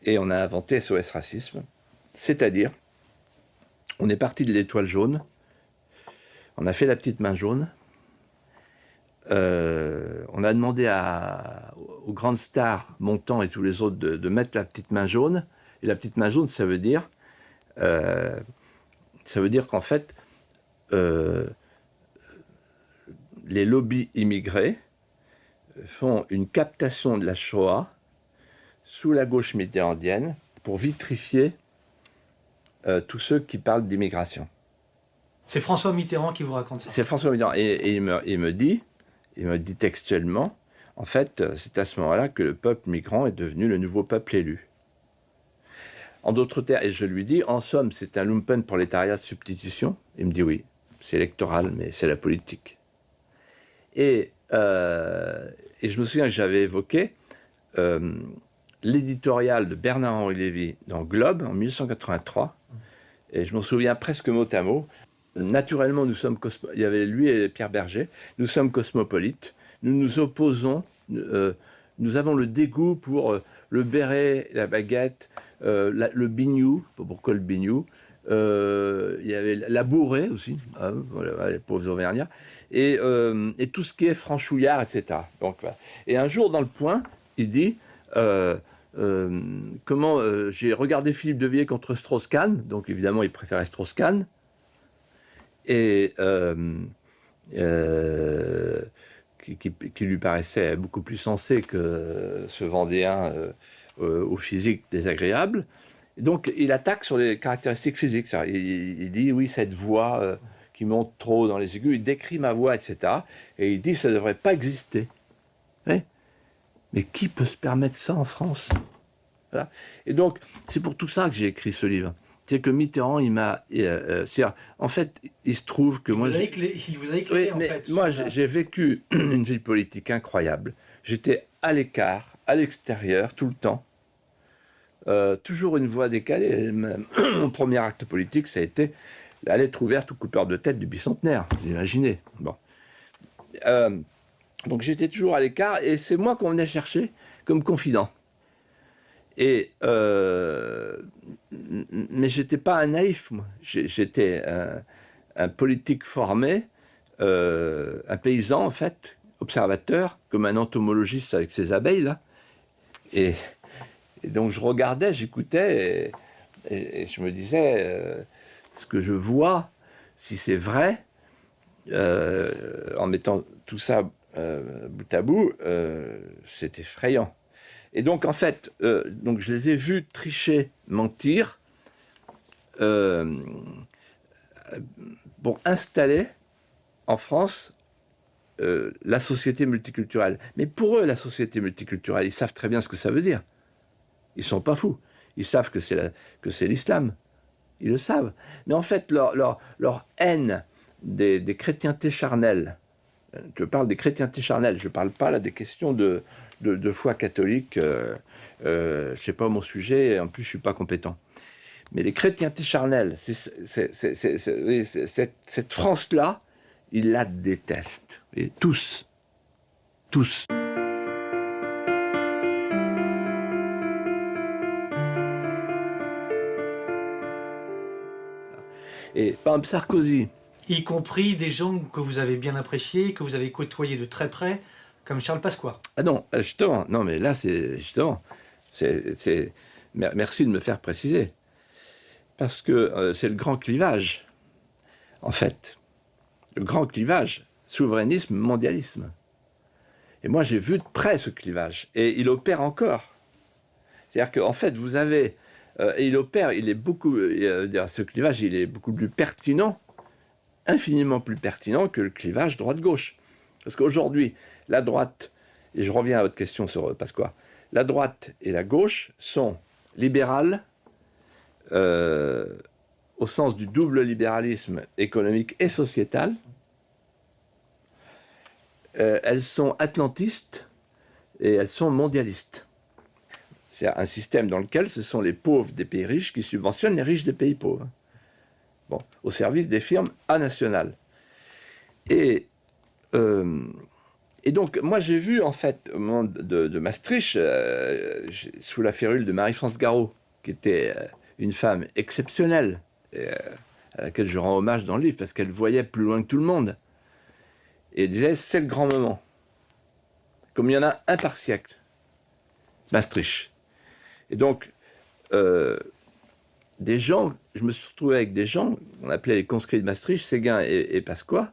Et on a inventé SOS Racisme, c'est-à-dire, on est parti de l'étoile jaune, on a fait la petite main jaune, on a demandé aux grandes stars, Montand et tous les autres, de mettre la petite main jaune. Et la petite main jaune, ça veut dire qu'en fait, les lobbies immigrés font une captation de la Shoah sous la gauche mitterrandienne pour vitrifier tous ceux qui parlent d'immigration. C'est François Mitterrand qui vous raconte ça. C'est François Mitterrand. Et il me dit textuellement, en fait, c'est à ce moment-là que le peuple migrant est devenu le nouveau peuple élu. En d'autres termes, et je lui dis, en somme, c'est un lumpenprolétariat de substitution. Il me dit oui, c'est électoral, mais c'est la politique. Et je me souviens que j'avais évoqué l'éditorial de Bernard-Henri Lévy dans Globe en 1983, et je m'en souviens presque mot à mot. Naturellement, il y avait lui et Pierre Berger, nous sommes cosmopolites, nous nous opposons, nous avons le dégoût pour le béret, la baguette, le bignou, pourquoi le bignou, il y avait la bourrée aussi, voilà, les pauvres Auvergnats, et tout ce qui est franchouillard, etc. Donc, voilà. Et un jour, dans Le Point, il dit comment j'ai regardé Philippe de Villiers contre Strauss-Kahn, donc évidemment il préférait Strauss-Kahn, et qui lui paraissait beaucoup plus sensé que ce Vendéen au physique désagréable. Et donc il attaque sur les caractéristiques physiques. Il dit oui, cette voix qui monte trop dans les aigus, il décrit ma voix, etc. Et il dit ça ne devrait pas exister. Ouais. Mais qui peut se permettre ça en France? Voilà. Et donc c'est pour tout ça que j'ai écrit ce livre. C'est que Mitterrand, il m'a... en fait, il se trouve que moi... Il vous a éclairé, oui, en fait. Moi, j'ai vécu une vie politique incroyable. J'étais à l'écart, à l'extérieur, tout le temps. Toujours une voix décalée. Mon premier acte politique, ça a été la lettre ouverte au coupeur de tête du bicentenaire. Vous imaginez. Bon. Donc, j'étais toujours à l'écart, et c'est moi qu'on venait chercher comme confident. Mais j'étais pas un naïf, moi. J'étais un politique formé, un paysan en fait, observateur, comme un entomologiste avec ses abeilles là. Et donc je regardais, j'écoutais, et je me disais ce que je vois, si c'est vrai, en mettant tout ça bout à bout, c'est effrayant. Et donc, en fait, donc je les ai vus tricher, mentir, pour installer en France la société multiculturelle. Mais pour eux, la société multiculturelle, ils savent très bien ce que ça veut dire. Ils ne sont pas fous. Ils savent que c'est l'islam. Ils le savent. Mais en fait, leur haine des chrétientés charnelles, je parle des chrétientés charnelles, je ne parle pas là des questions de foi catholique, je ne sais pas mon sujet, et en plus je ne suis pas compétent. Mais les chrétientés charnelles, cette France-là, ils la détestent. Et tous. Tous. Et par exemple Sarkozy. Y compris des gens que vous avez bien appréciés, que vous avez côtoyés de très près, comme Charles Pasqua. Ah non, justement, non mais là c'est justement, merci de me faire préciser, parce que c'est le grand clivage, en fait, le grand clivage, souverainisme, mondialisme. Et moi j'ai vu de près ce clivage, et il opère encore. C'est-à-dire qu'en fait vous avez, et il opère, il est beaucoup, ce clivage il est beaucoup plus pertinent, infiniment plus pertinent que le clivage droite-gauche. Parce qu'aujourd'hui, la droite, et je reviens à votre question sur Pasqua, la droite et la gauche sont libérales au sens du double libéralisme économique et sociétal. Elles sont atlantistes et elles sont mondialistes. C'est un système dans lequel ce sont les pauvres des pays riches qui subventionnent les riches des pays pauvres. Bon, au service des firmes nationales. Et donc, moi, j'ai vu, en fait, au moment de Maastricht, sous la férule de Marie-France Garot, qui était une femme exceptionnelle, à laquelle je rends hommage dans le livre, parce qu'elle voyait plus loin que tout le monde. Et elle disait, c'est le grand moment. Comme il y en a un par siècle. Maastricht. Et donc, des gens, je me suis retrouvé avec des gens, on appelait les conscrits de Maastricht, Séguin et Pasqua,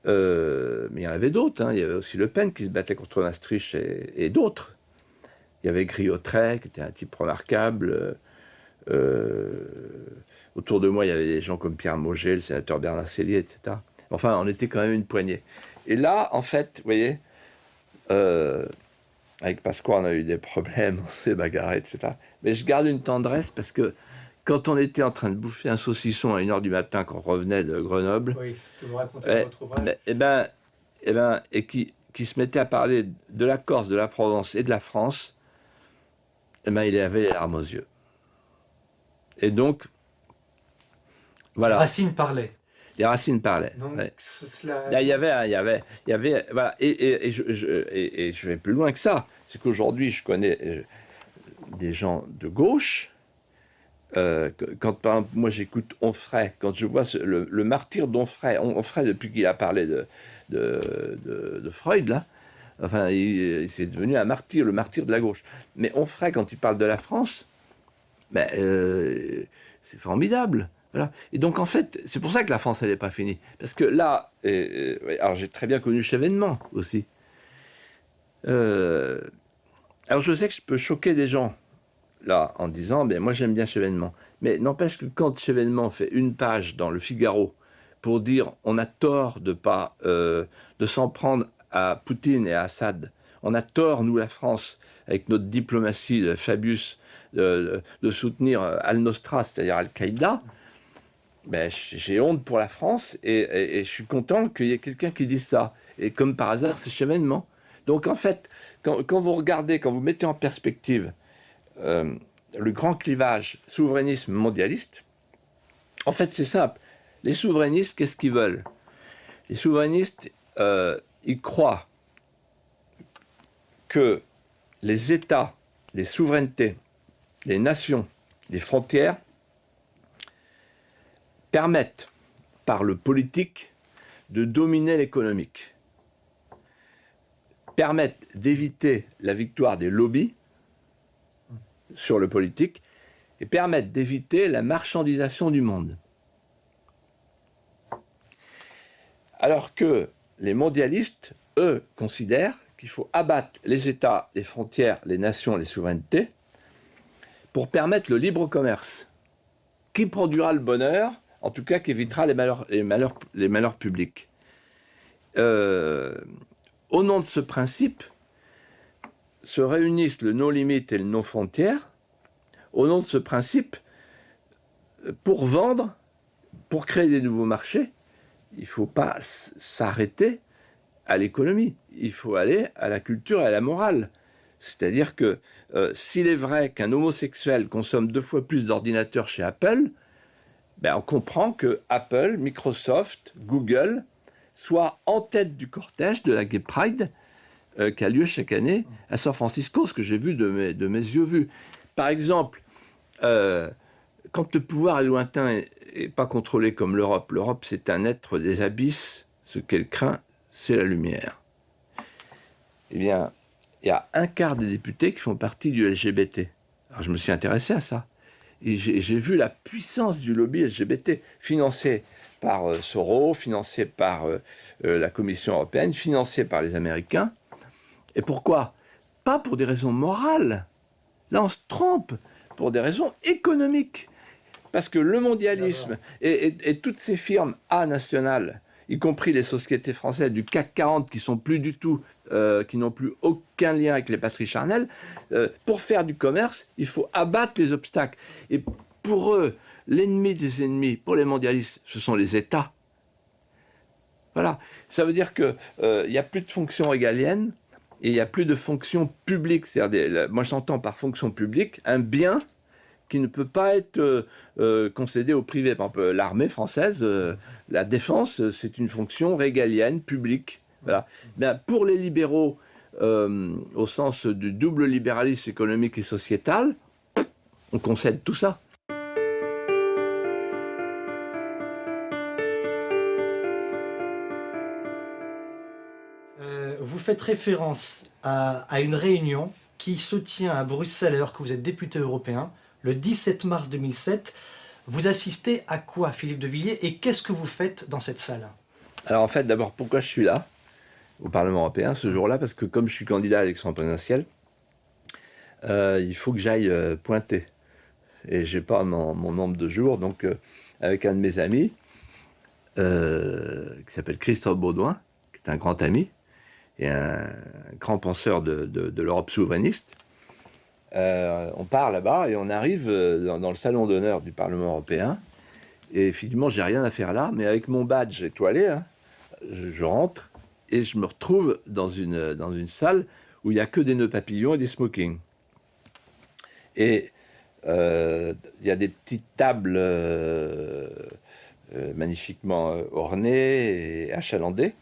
mais il y en avait d'autres, hein. Il y avait aussi Le Pen qui se battait contre Maastricht et d'autres. Il y avait Griotret, qui était un type remarquable, Autour de moi, il y avait des gens comme Pierre Mauger, le sénateur Bernard Sellier, etc. Enfin, on était quand même une poignée. Et là, en fait, vous voyez, avec Pasqua, on a eu des problèmes, on s'est bagarré, etc. Mais je garde une tendresse parce que quand on était en train de bouffer un saucisson à 1h du matin, quand on revenait de Grenoble, Oui, c'est ce que vous racontez dans votre ouvrage. et qui se mettait à parler de la Corse, de la Provence et de la France, il avait les larmes aux yeux. Et donc, voilà. Racine parlait. Les racines parlaient. Donc, Ouais. cela... Il y avait, voilà. Et je vais plus loin que ça. C'est qu'aujourd'hui, je connais des gens de gauche. Quand par exemple, moi j'écoute Onfray, quand je vois le martyr d'Onfray, Onfray depuis qu'il a parlé de Freud, là, enfin, il s'est devenu un martyr, le martyr de la gauche. Mais Onfray, quand il parle de la France, ben, c'est formidable. Voilà. Et donc, en fait, c'est pour ça que la France, elle n'est pas finie. Parce que là, alors j'ai très bien connu Chevènement aussi. Alors, je sais que je peux choquer des gens, là, en disant, ben, moi, j'aime bien Chevènement. Mais n'empêche que quand Chevènement fait une page dans Le Figaro pour dire on a tort de s'en prendre à Poutine et à Assad, on a tort, nous, la France, avec notre diplomatie de Fabius, de soutenir Al-Nosra, c'est-à-dire Al-Qaïda, ben, j'ai honte pour la France et je suis content qu'il y ait quelqu'un qui dise ça. Et comme par hasard, c'est Chevènement. Donc en fait, quand vous regardez, quand vous mettez en perspective le grand clivage souverainisme-mondialiste, en fait c'est simple. Les souverainistes, qu'est-ce qu'ils veulent? Les souverainistes, ils croient que les États, les souverainetés, les nations, les frontières permettent, par le politique, de dominer l'économique, permettent d'éviter la victoire des lobbies sur le politique et permettent d'éviter la marchandisation du monde. Alors que les mondialistes, eux, considèrent qu'il faut abattre les États, les frontières, les nations, les souverainetés pour permettre le libre commerce qui produira le bonheur, en tout cas qui évitera les malheurs publics. Au nom de ce principe, se réunissent le non-limite et le non-frontière, au nom de ce principe, pour vendre, pour créer des nouveaux marchés, il ne faut pas s'arrêter à l'économie, il faut aller à la culture et à la morale. C'est-à-dire que s'il est vrai qu'un homosexuel consomme 2 fois plus d'ordinateurs chez Apple, ben on comprend que Apple, Microsoft, Google soient en tête du cortège de la Gay Pride qui a lieu chaque année à San Francisco, ce que j'ai vu de mes yeux vus. Par exemple, quand le pouvoir est lointain et pas contrôlé comme l'Europe, l'Europe c'est un être des abysses, ce qu'elle craint, c'est la lumière. Eh bien, il y a 1/4 des députés qui font partie du LGBT. Alors je me suis intéressé à ça. Et j'ai vu la puissance du lobby LGBT, financé par Soros, financé par la Commission européenne, financé par les Américains. Et pourquoi? Pas pour des raisons morales. Là, on se trompe. Pour des raisons économiques. Parce que le mondialisme et toutes ces firmes nationales, y compris les sociétés françaises du CAC 40 qui sont plus du tout, qui n'ont plus aucun lien avec les patries charnelles, pour faire du commerce, il faut abattre les obstacles. Et pour eux, l'ennemi des ennemis, pour les mondialistes, ce sont les États. Voilà. Ça veut dire qu'il n'y a plus de fonction régalienne et il n'y a plus de fonction publique. C'est-à-dire, moi j'entends par fonction publique un bien qui ne peut pas être concédé au privé. Par exemple, l'armée française, la défense, c'est une fonction régalienne, publique. Voilà. Bien, pour les libéraux, au sens du double libéralisme économique et sociétal, on concède tout ça. Vous faites référence à une réunion qui se tient à Bruxelles alors que vous êtes député européen, le 17 mars 2007. Vous assistez à quoi, Philippe de Villiers, et qu'est-ce que vous faites dans cette salle? Alors en fait, d'abord, pourquoi je suis là, au Parlement européen, ce jour-là? Parce que comme je suis candidat à l'élection présidentielle, il faut que j'aille pointer. et j'ai pas mon nombre de jours, donc avec un de mes amis, qui s'appelle Christophe Baudouin, qui est un grand ami, et un grand penseur de l'Europe souverainiste. On part là-bas et on arrive dans le salon d'honneur du Parlement européen. Et finalement, j'ai rien à faire là, mais avec mon badge étoilé, hein, je rentre et je me retrouve dans une salle où il n'y a que des nœuds papillons et des smokings. Et il y a des petites tables magnifiquement ornées et achalandées.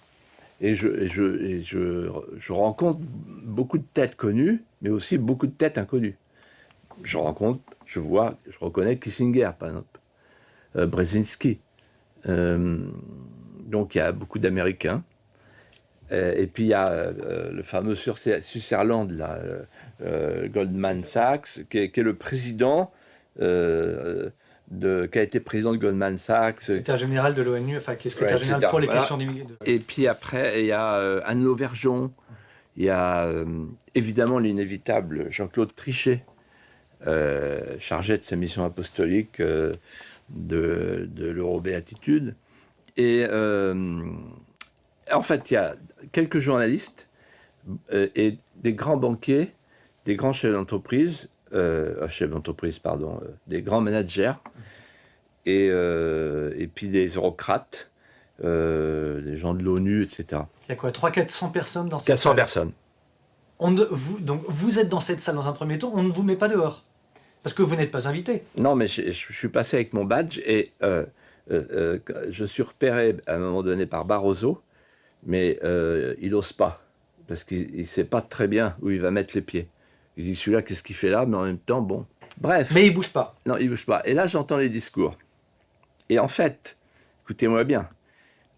Et je rencontre beaucoup de têtes connues, mais aussi beaucoup de têtes inconnues. Je reconnais Kissinger, par exemple, Brzezinski. Donc il y a beaucoup d'Américains. Et puis il y a le fameux Sutherland, là, Goldman Sachs, qui est le président qui a été président de Goldman Sachs. Secrétaire général de l'ONU, enfin qui est secrétaire général pour les questions d'immigration. Et puis après, il y a Anne Lauvergeon, il y a évidemment l'inévitable Jean-Claude Trichet, chargé de sa mission apostolique de l'Eurobéatitude. Et en fait, il y a quelques journalistes et des grands banquiers, des grands chefs d'entreprise, des grands managers, et puis des eurocrates, des gens de l'ONU, etc. Il y a quoi, 300-400 personnes dans cette 400 salle. personnes. Donc vous êtes dans cette salle dans un premier temps, on ne vous met pas dehors, parce que vous n'êtes pas invité. Non, mais je suis passé avec mon badge et je suis repéré à un moment donné par Barroso, mais il n'ose pas, parce qu'il ne sait pas très bien où il va mettre les pieds. Il dit, celui-là, qu'est-ce qu'il fait là? Mais en même temps, bon, bref. Mais il ne bouge pas. Non, il ne bouge pas. Et là, j'entends les discours. Et en fait, écoutez-moi bien,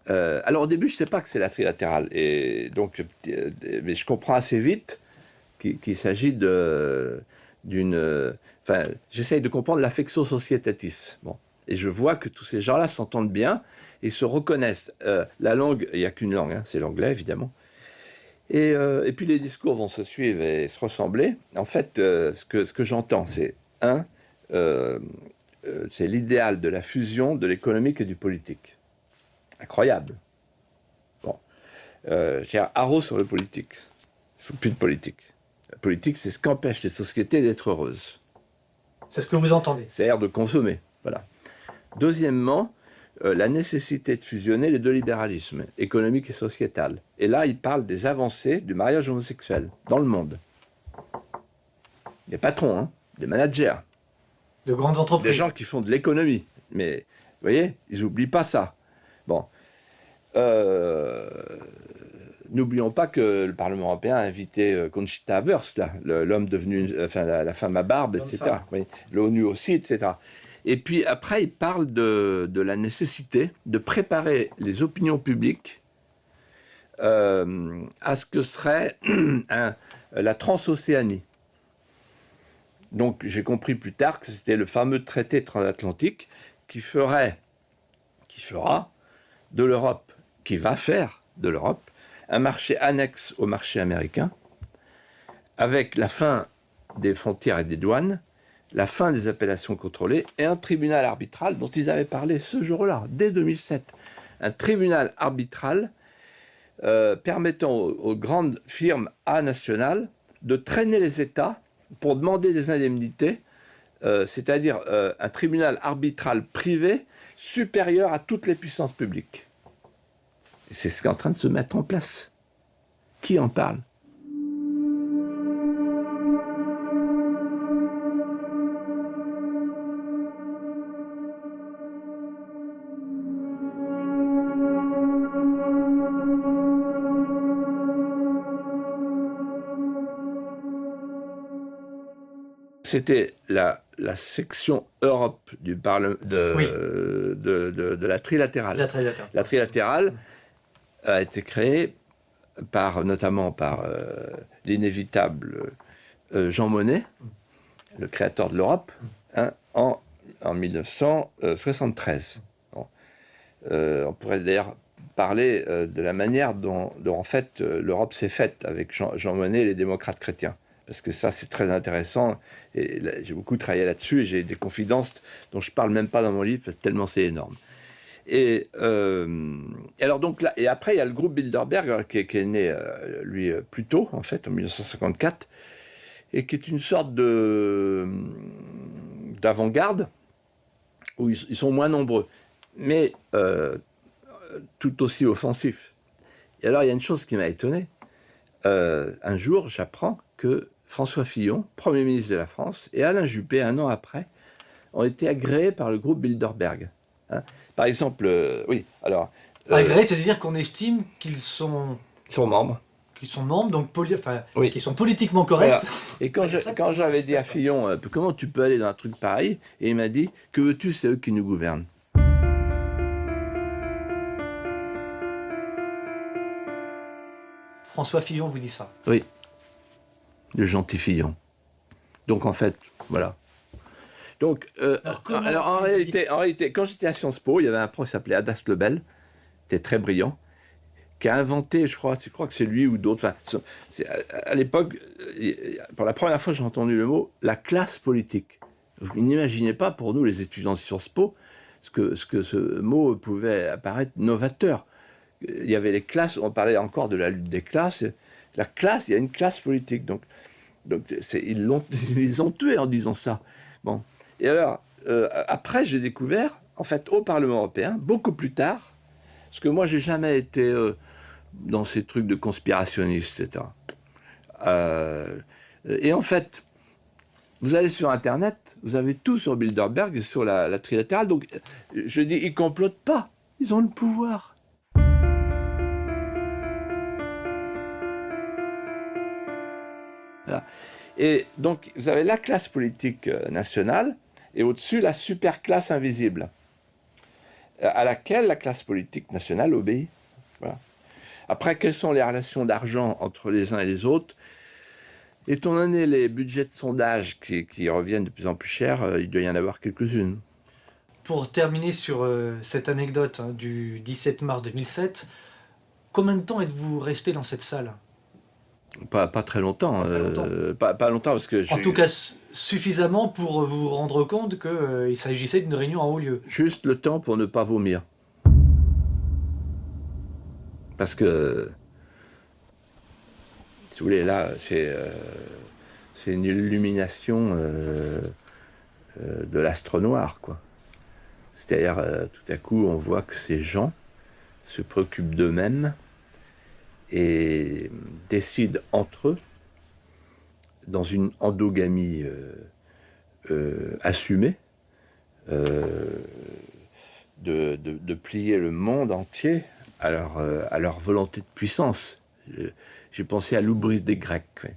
alors au début, je ne sais pas que c'est la trilatérale, et donc, mais je comprends assez vite qu'il s'agit d'une... Enfin, j'essaye de comprendre l'affectio societatis. Bon. Et je vois que tous ces gens-là s'entendent bien et se reconnaissent. La langue, il n'y a qu'une langue, hein, c'est l'anglais, évidemment. Et puis les discours vont se suivre et se ressembler. En fait, ce que j'entends, c'est c'est l'idéal de la fusion de l'économique et du politique. Incroyable. Bon. J'ai un haro sur le politique. Il ne faut plus de politique. La politique, c'est ce qu'empêche les sociétés d'être heureuses. C'est ce que vous entendez. C'est-à-dire de consommer. Voilà. Deuxièmement, la nécessité de fusionner les deux libéralismes, économique et sociétal. Et là, il parle des avancées du mariage homosexuel dans le monde. Des patrons, hein, des managers. De grandes entreprises. Des gens qui font de l'économie. Mais, vous voyez, ils n'oublient pas ça. Bon. N'oublions pas que le Parlement européen a invité Conchita Wurst, l'homme devenu, enfin la femme à barbe, etc. Oui, l'ONU aussi, etc. Et puis après, il parle de la nécessité de préparer les opinions publiques à ce que serait la transocéanie. Donc j'ai compris plus tard que c'était le fameux traité transatlantique qui fera de l'Europe, qui va faire de l'Europe un marché annexe au marché américain, avec la fin des frontières et des douanes, la fin des appellations contrôlées et un tribunal arbitral dont ils avaient parlé ce jour-là, dès 2007. Un tribunal arbitral permettant aux grandes firmes nationales de traîner les États pour demander des indemnités, c'est-à-dire un tribunal arbitral privé supérieur à toutes les puissances publiques. Et c'est ce qui est en train de se mettre en place. Qui en parle ? C'était la section Europe du de la trilatérale. La trilatérale a été créée notamment par l'inévitable Jean Monnet, le créateur de l'Europe, hein, en 1973. Bon. On pourrait d'ailleurs parler de la manière dont en fait l'Europe s'est faite avec Jean Monnet et les démocrates chrétiens. parce que ça, c'est très intéressant. Et là, j'ai beaucoup travaillé là-dessus, et j'ai des confidences dont je ne parle même pas dans mon livre, parce que tellement c'est énorme. Et alors donc là, et après, il y a le groupe Bilderberg qui est né, lui, plus tôt, en fait, en 1954, et qui est une sorte d'avant-garde, où ils sont moins nombreux, mais tout aussi offensifs. Et alors, il y a une chose qui m'a étonné. Un jour, j'apprends que François Fillon, Premier ministre de la France, et Alain Juppé, un an après, ont été agréés par le groupe Bilderberg. Hein. Par exemple, oui, alors... Agréés, c'est-à-dire qu'on estime qu'ils sont membres. Qu'ils sont membres, donc oui. qu'ils sont politiquement corrects. Voilà. Et quand j'avais dit à Fillon, comment tu peux aller dans un truc pareil, et il m'a dit, que veux-tu, c'est eux qui nous gouvernent. François Fillon vous dit ça. Oui, le gentil Fillon. Donc en fait, voilà. Donc, alors en réalité, quand j'étais à Sciences Po, il y avait un prof qui s'appelait Adas Lebel, qui était très brillant, qui a inventé, je crois que c'est lui ou d'autres, enfin, à l'époque, pour la première fois, j'ai entendu le mot « la classe politique ». Vous n'imaginez pas, pour nous, les étudiants de Sciences Po, ce que ce mot pouvait apparaître novateur. Il y avait les classes, on parlait encore de la lutte des classes. La classe, il y a une classe politique. Donc ils ont tué en disant ça. Bon. Et alors, après, j'ai découvert, en fait, au Parlement européen, beaucoup plus tard, parce que moi, j'ai jamais été dans ces trucs de conspirationnistes, etc. Et en fait, vous allez sur Internet, vous avez tout sur Bilderberg et sur la trilatérale. Donc, je dis, ils complotent pas. Ils ont le pouvoir. Voilà. Et donc, vous avez la classe politique nationale et au-dessus, la super classe invisible, à laquelle la classe politique nationale obéit. Voilà. Après, quelles sont les relations d'argent entre les uns et les autres? Étant donné les budgets de sondage qui reviennent de plus en plus chers, il doit y en avoir quelques-unes. Pour terminer sur cette anecdote du 17 mars 2007, combien de temps êtes-vous resté dans cette salle? Pas très longtemps. Pas longtemps parce que... En tout cas, suffisamment pour vous rendre compte qu'il s'agissait d'une réunion en haut lieu. Juste le temps pour ne pas vomir. Parce que, si vous voulez, là, c'est une illumination de l'astre noir, quoi. C'est-à-dire, tout à coup, on voit que ces gens se préoccupent d'eux-mêmes et décident entre eux, dans une endogamie assumée, de plier le monde entier à leur volonté de puissance. J'ai pensé à l'oubris des Grecs. Ouais.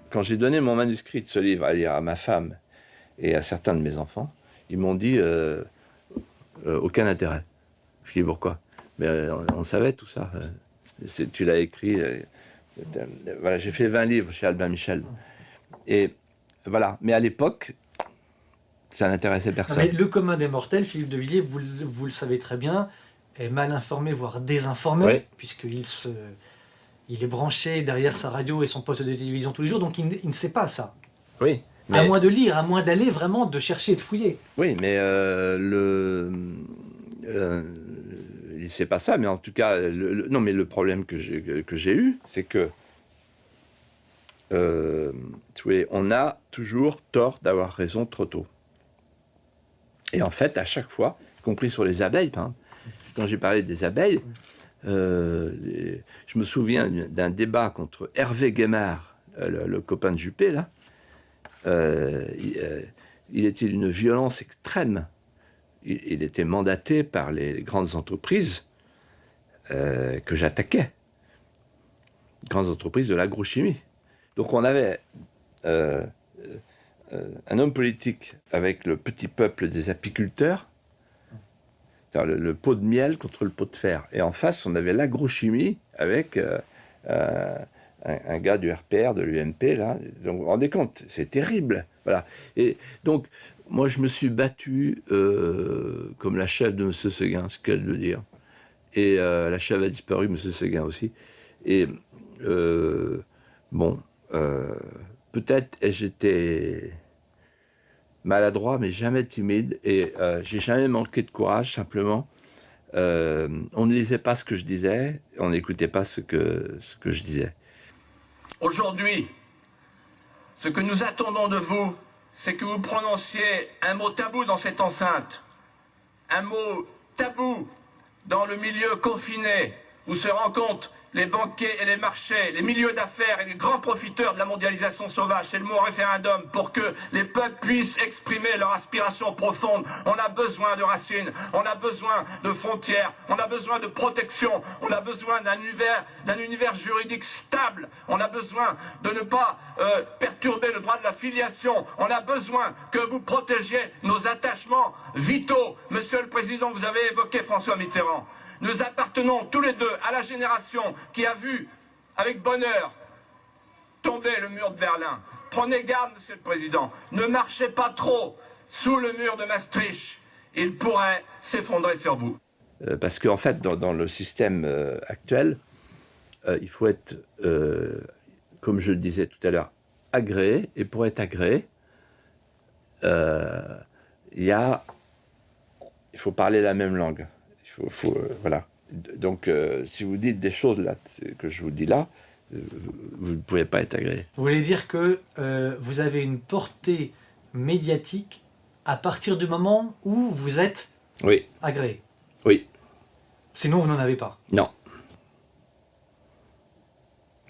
Quand j'ai donné mon manuscrit de ce livre à lire à ma femme et à certains de mes enfants, ils m'ont dit aucun intérêt. Je dis pourquoi? Mais on savait tout ça. Tu l'as écrit. Voilà, j'ai fait 20 livres chez Albin Michel. Et voilà. Mais à l'époque, ça n'intéressait personne. Mais le commun des mortels, Philippe de Villiers, vous le savez très bien, est mal informé, voire désinformé, oui. Puisqu'il est branché derrière sa radio et son poste de télévision tous les jours, donc il ne sait pas ça. Oui. Mais... À moins de lire, à moins d'aller vraiment, de chercher et de fouiller. Oui, mais il ne sait pas ça, mais en tout cas, non, mais le problème que j'ai eu, c'est que on a toujours tort d'avoir raison trop tôt. Et en fait, à chaque fois, y compris sur les abeilles, hein, quand j'ai parlé des abeilles, je me souviens d'un débat contre Hervé Guémard, le copain de Juppé, là. Il était d'une violence extrême. Il était mandaté par les grandes entreprises que j'attaquais. Grandes entreprises de l'agrochimie. Donc on avait un homme politique avec le petit peuple des apiculteurs, le pot de miel contre le pot de fer. Et en face, on avait l'agrochimie avec un gars du RPR, de l'UMP, là. Donc vous vous rendez compte, c'est terrible. Voilà. Et donc, Moi, je me suis battu comme la chèvre de M. Séguin, ce qu'elle veut dire. Et la chèvre a disparu, M. Séguin aussi. Et peut-être j'étais maladroit, mais jamais timide. Et j'ai jamais manqué de courage, simplement. On ne lisait pas ce que je disais, on n'écoutait pas ce que je disais. Aujourd'hui, ce que nous attendons de vous, c'est que vous prononciez un mot tabou dans cette enceinte. Un mot tabou dans le milieu confiné où se rencontrent les banquiers et les marchés, les milieux d'affaires et les grands profiteurs de la mondialisation sauvage. C'est le mot référendum pour que les peuples puissent exprimer leurs aspirations profondes. On a besoin de racines, on a besoin de frontières, on a besoin de protection, on a besoin d'un univers juridique stable, on a besoin de ne pas perturber le droit de la filiation, on a besoin que vous protégiez nos attachements vitaux. Monsieur le Président, vous avez évoqué François Mitterrand. Nous appartenons tous les deux à la génération qui a vu avec bonheur tomber le mur de Berlin. Prenez garde, Monsieur le Président, ne marchez pas trop sous le mur de Maastricht. Il pourrait s'effondrer sur vous. Parce qu'en fait, dans le système actuel, il faut être, comme je le disais tout à l'heure, agréé. Et pour être agréé, il faut parler la même langue. Voilà. Donc, si vous dites des choses là, que je vous dis là, vous ne pouvez pas être agréé. Vous voulez dire que vous avez une portée médiatique à partir du moment où vous êtes agréé. Oui. Sinon, vous n'en avez pas. Non.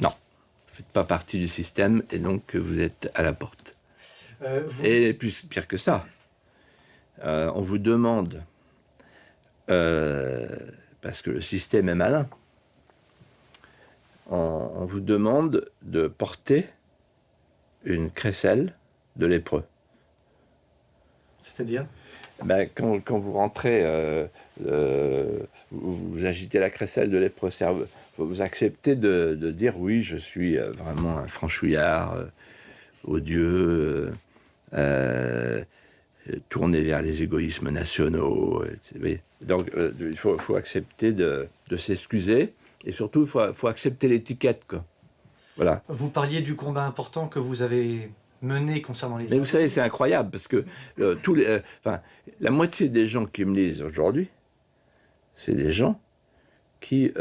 Non. Vous ne faites pas partie du système et donc vous êtes à la porte. Et pire que ça, on vous demande... parce que le système est malin, on vous demande de porter une crécelle de lépreux. C'est-à-dire ? Quand vous rentrez, vous agitez la crécelle de lépreux, vous acceptez de dire oui, je suis vraiment un franchouillard, odieux, tourné vers les égoïsmes nationaux. Donc, il faut accepter de s'excuser et surtout, il faut accepter l'étiquette, quoi. Voilà. Vous parliez du combat important que vous avez mené concernant les... Mais vous savez, c'est incroyable parce que la moitié des gens qui me lisent aujourd'hui, c'est des gens qui,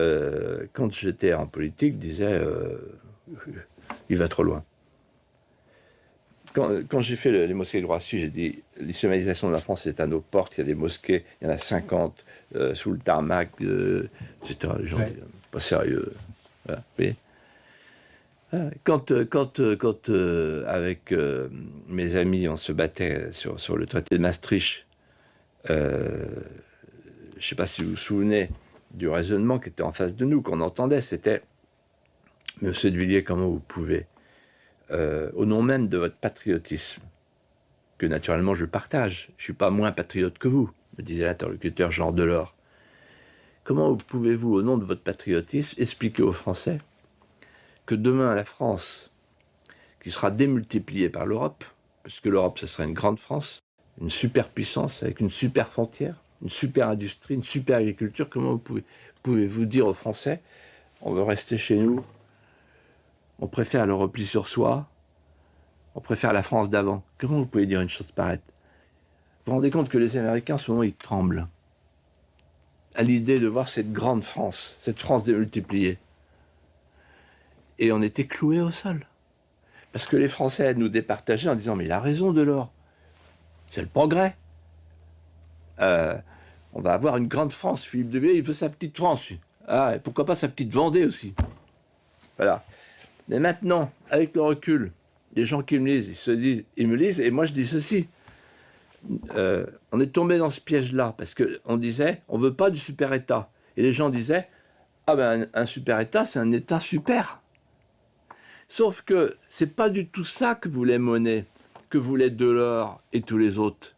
quand j'étais en politique, disaient il va trop loin. Quand j'ai fait les mosquées de Roissy, j'ai dit l'islamisation de la France est à nos portes, il y a des mosquées, il y en a 50 sous le tarmac, etc. Les gens disent pas sérieux. Voilà. Quand avec mes amis, on se battait sur le traité de Maastricht, je ne sais pas si vous vous souvenez du raisonnement qui était en face de nous, qu'on entendait, c'était « Monsieur de Villiers, comment vous pouvez, au nom même de votre patriotisme, que naturellement je partage, je ne suis pas moins patriote que vous, me disait l'interlocuteur Jean Delors, comment pouvez-vous, au nom de votre patriotisme, expliquer aux Français que demain, la France, qui sera démultipliée par l'Europe, parce que l'Europe, ce sera une grande France, une superpuissance avec une super frontière, une super industrie, une super agriculture, comment pouvez-vous dire aux Français, on veut rester chez nous, on préfère le repli sur soi, on préfère la France d'avant. Comment vous pouvez dire une chose pareille? Vous vous rendez compte que les Américains, en ce moment, ils tremblent à l'idée de voir cette grande France, cette France démultipliée. Et on était cloués au sol. Parce que les Français nous départageaient en disant « Mais il a raison, Delors, c'est le progrès. On va avoir une grande France. Philippe de Villiers, il veut sa petite France. Ah, et pourquoi pas sa petite Vendée aussi. » Voilà. Mais maintenant, avec le recul, les gens qui me lisent, ils me lisent, et moi je dis ceci. On est tombé dans ce piège-là, parce qu'on disait, on ne veut pas du super-État. Et les gens disaient, ah ben un super-État, c'est un État super. Sauf que c'est pas du tout ça que voulait Monnet, que voulait Delors et tous les autres.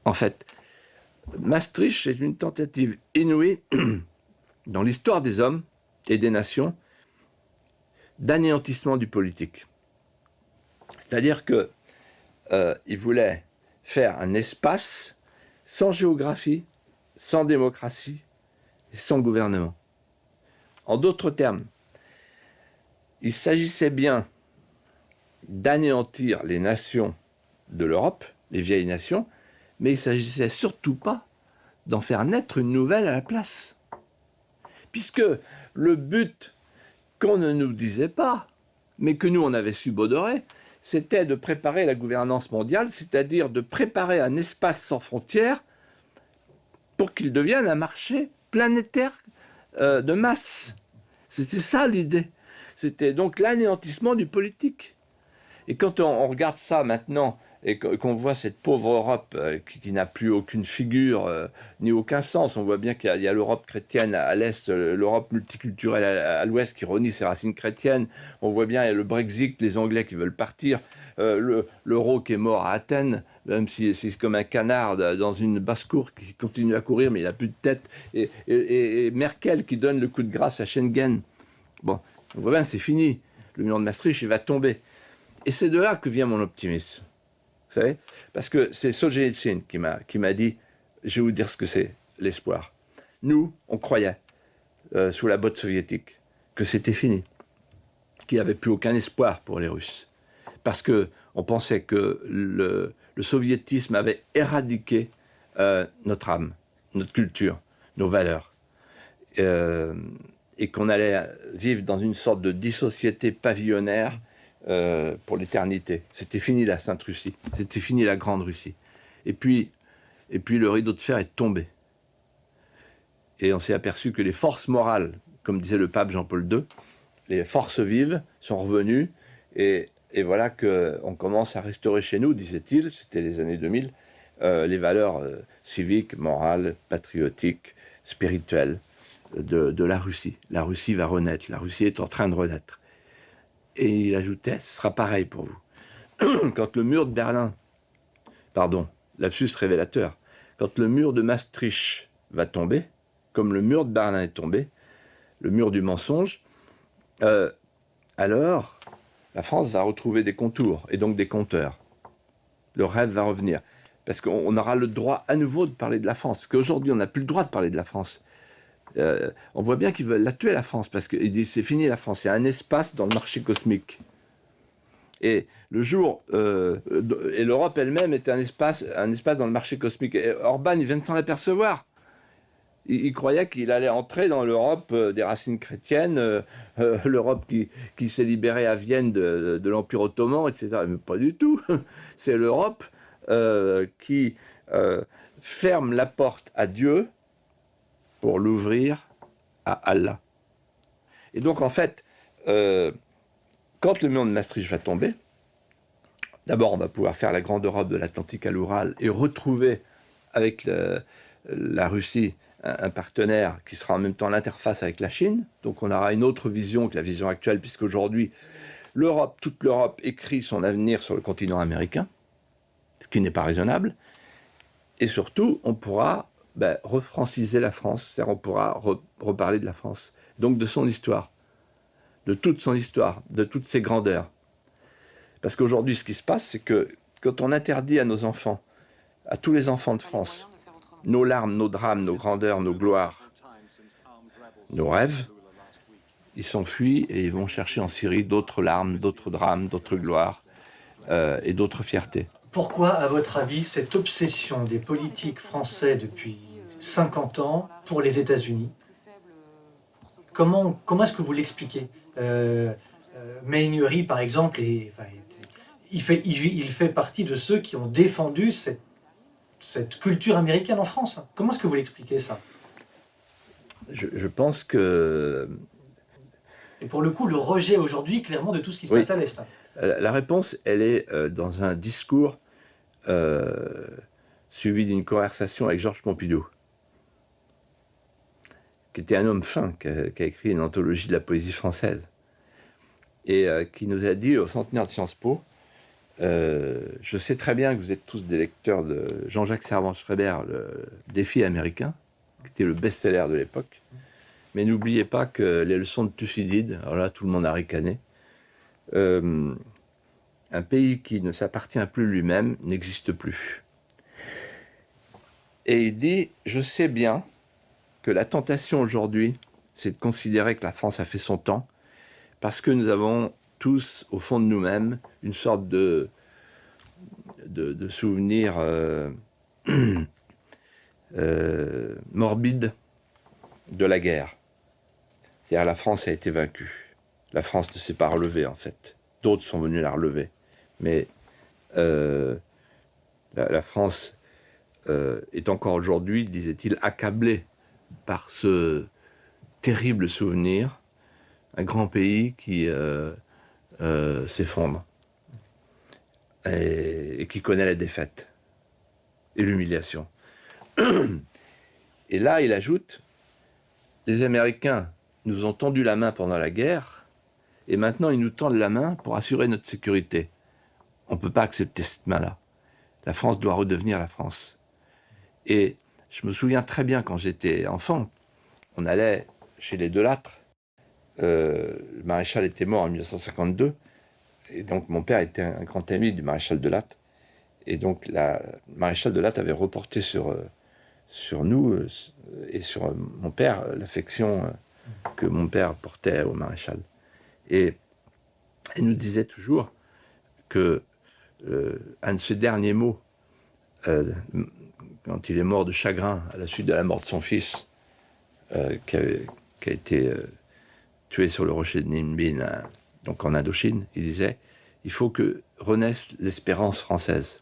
En fait, Maastricht, c'est une tentative inouïe dans l'histoire des hommes et des nations d'anéantissement du politique. C'est-à-dire qu'il voulait faire un espace sans géographie, sans démocratie et sans gouvernement. En d'autres termes, il s'agissait bien d'anéantir les nations de l'Europe, les vieilles nations, mais il ne s'agissait surtout pas d'en faire naître une nouvelle à la place. Puisque le but qu'on ne nous disait pas, mais que nous on avait subodoré, c'était de préparer la gouvernance mondiale, c'est-à-dire de préparer un espace sans frontières pour qu'il devienne un marché planétaire de masse. C'était ça l'idée. C'était donc l'anéantissement du politique. Et quand on regarde ça maintenant, et qu'on voit cette pauvre Europe qui n'a plus aucune figure ni aucun sens, on voit bien qu'il y a l'Europe chrétienne à l'Est, l'Europe multiculturelle à l'Ouest qui renie ses racines chrétiennes, on voit bien le Brexit, les Anglais qui veulent partir, l'euro qui est mort à Athènes, même si c'est comme un canard dans une basse-cour qui continue à courir mais il n'a plus de tête, et Merkel qui donne le coup de grâce à Schengen. Bon, on voit bien c'est fini, le mur de Maastricht il va tomber. Et c'est de là que vient mon optimisme. Vous savez, parce que c'est Solzhenitsyn qui m'a dit, je vais vous dire ce que c'est, l'espoir. Nous, on croyait, sous la botte soviétique, que c'était fini, qu'il n'y avait plus aucun espoir pour les Russes. Parce qu'on pensait que le soviétisme avait éradiqué notre âme, notre culture, nos valeurs. Et qu'on allait vivre dans une sorte de dissociété pavillonnaire pour l'éternité. C'était fini la Sainte Russie, c'était fini la Grande Russie. Et puis le rideau de fer est tombé. Et on s'est aperçu que les forces morales, comme disait le pape Jean-Paul II, les forces vives sont revenues et voilà qu'on commence à restaurer chez nous, disait-il, c'était les années 2000, les valeurs civiques, morales, patriotiques, spirituelles de la Russie. La Russie va renaître, la Russie est en train de renaître. Et il ajoutait, ce sera pareil pour vous. Quand le mur de Berlin, pardon, lapsus révélateur, quand le mur de Maastricht va tomber, comme le mur de Berlin est tombé, le mur du mensonge, alors la France va retrouver des contours et donc des compteurs. Le rêve va revenir. Parce qu'on aura le droit à nouveau de parler de la France. Parce qu'aujourd'hui, on n'a plus le droit de parler de la France. On voit bien qu'ils veulent la tuer, la France, parce qu'ils disent c'est fini la France, il y a un espace dans le marché cosmique. Et le jour, et l'Europe elle-même est un espace dans le marché cosmique. Et Orban, il vient de s'en apercevoir. Il croyait qu'il allait entrer dans l'Europe des racines chrétiennes, l'Europe qui s'est libérée à Vienne de l'Empire ottoman, etc. Mais pas du tout. C'est l'Europe qui ferme la porte à Dieu pour l'ouvrir à Allah. Et donc, en fait, quand le mur de Maastricht va tomber, d'abord, on va pouvoir faire la grande Europe de l'Atlantique à l'Oural et retrouver avec la Russie un partenaire qui sera en même temps l'interface avec la Chine. Donc, on aura une autre vision que la vision actuelle, puisqu'aujourd'hui, l'Europe, toute l'Europe écrit son avenir sur le continent américain, ce qui n'est pas raisonnable. Et surtout, on pourra refranciser la France, c'est-à-dire on pourra reparler de la France, donc de son histoire, de toute son histoire, de toutes ses grandeurs. Parce qu'aujourd'hui, ce qui se passe, c'est que quand on interdit à nos enfants, à tous les enfants de France, nos larmes, nos drames, nos grandeurs, nos gloires, nos rêves, ils s'enfuient et ils vont chercher en Syrie d'autres larmes, d'autres drames, d'autres gloires et d'autres fiertés. Pourquoi, à votre avis, cette obsession des politiques français depuis 50 ans pour les États-Unis? Comment est-ce que vous l'expliquez? Meignery, par exemple, il fait partie de ceux qui ont défendu cette culture américaine en France. Comment est-ce que vous l'expliquez, ça? Je pense que... Et pour le coup, le rejet aujourd'hui, clairement, de tout ce qui se passe à l'Est. La réponse, elle est dans un discours suivi d'une conversation avec Georges Pompidou, qui était un homme fin, qui a écrit une anthologie de la poésie française, et qui nous a dit au centenaire de Sciences Po, je sais très bien que vous êtes tous des lecteurs de Jean-Jacques Servan-Schreiber, le Défi américain, qui était le best-seller de l'époque, mais n'oubliez pas que les leçons de Thucydide, alors là tout le monde a ricané, un pays qui ne s'appartient plus lui-même n'existe plus. Et il dit, je sais bien que la tentation aujourd'hui, c'est de considérer que la France a fait son temps, parce que nous avons tous, au fond de nous-mêmes, une sorte de souvenir morbide de la guerre. C'est-à-dire la France a été vaincue. La France ne s'est pas relevée, en fait. D'autres sont venus la relever. Mais la France est encore aujourd'hui, disait-il, accablée par ce terrible souvenir, un grand pays qui s'effondre et qui connaît la défaite et l'humiliation. Et là, il ajoute, les Américains nous ont tendu la main pendant la guerre, et maintenant ils nous tendent la main pour assurer notre sécurité. On ne peut pas accepter cette main-là. La France doit redevenir la France. Et je me souviens très bien, quand j'étais enfant, on allait chez les Delattre. Le maréchal était mort en 1952, et donc mon père était un grand ami du maréchal Delattre. Et donc le maréchal Delattre avait reporté sur nous et sur mon père l'affection que mon père portait au maréchal. Et il nous disait toujours que un de ses derniers mots, quand il est mort de chagrin à la suite de la mort de son fils, qui a été tué sur le rocher de Ninh Binh, donc en Indochine, il disait « Il faut que renaisse l'espérance française ».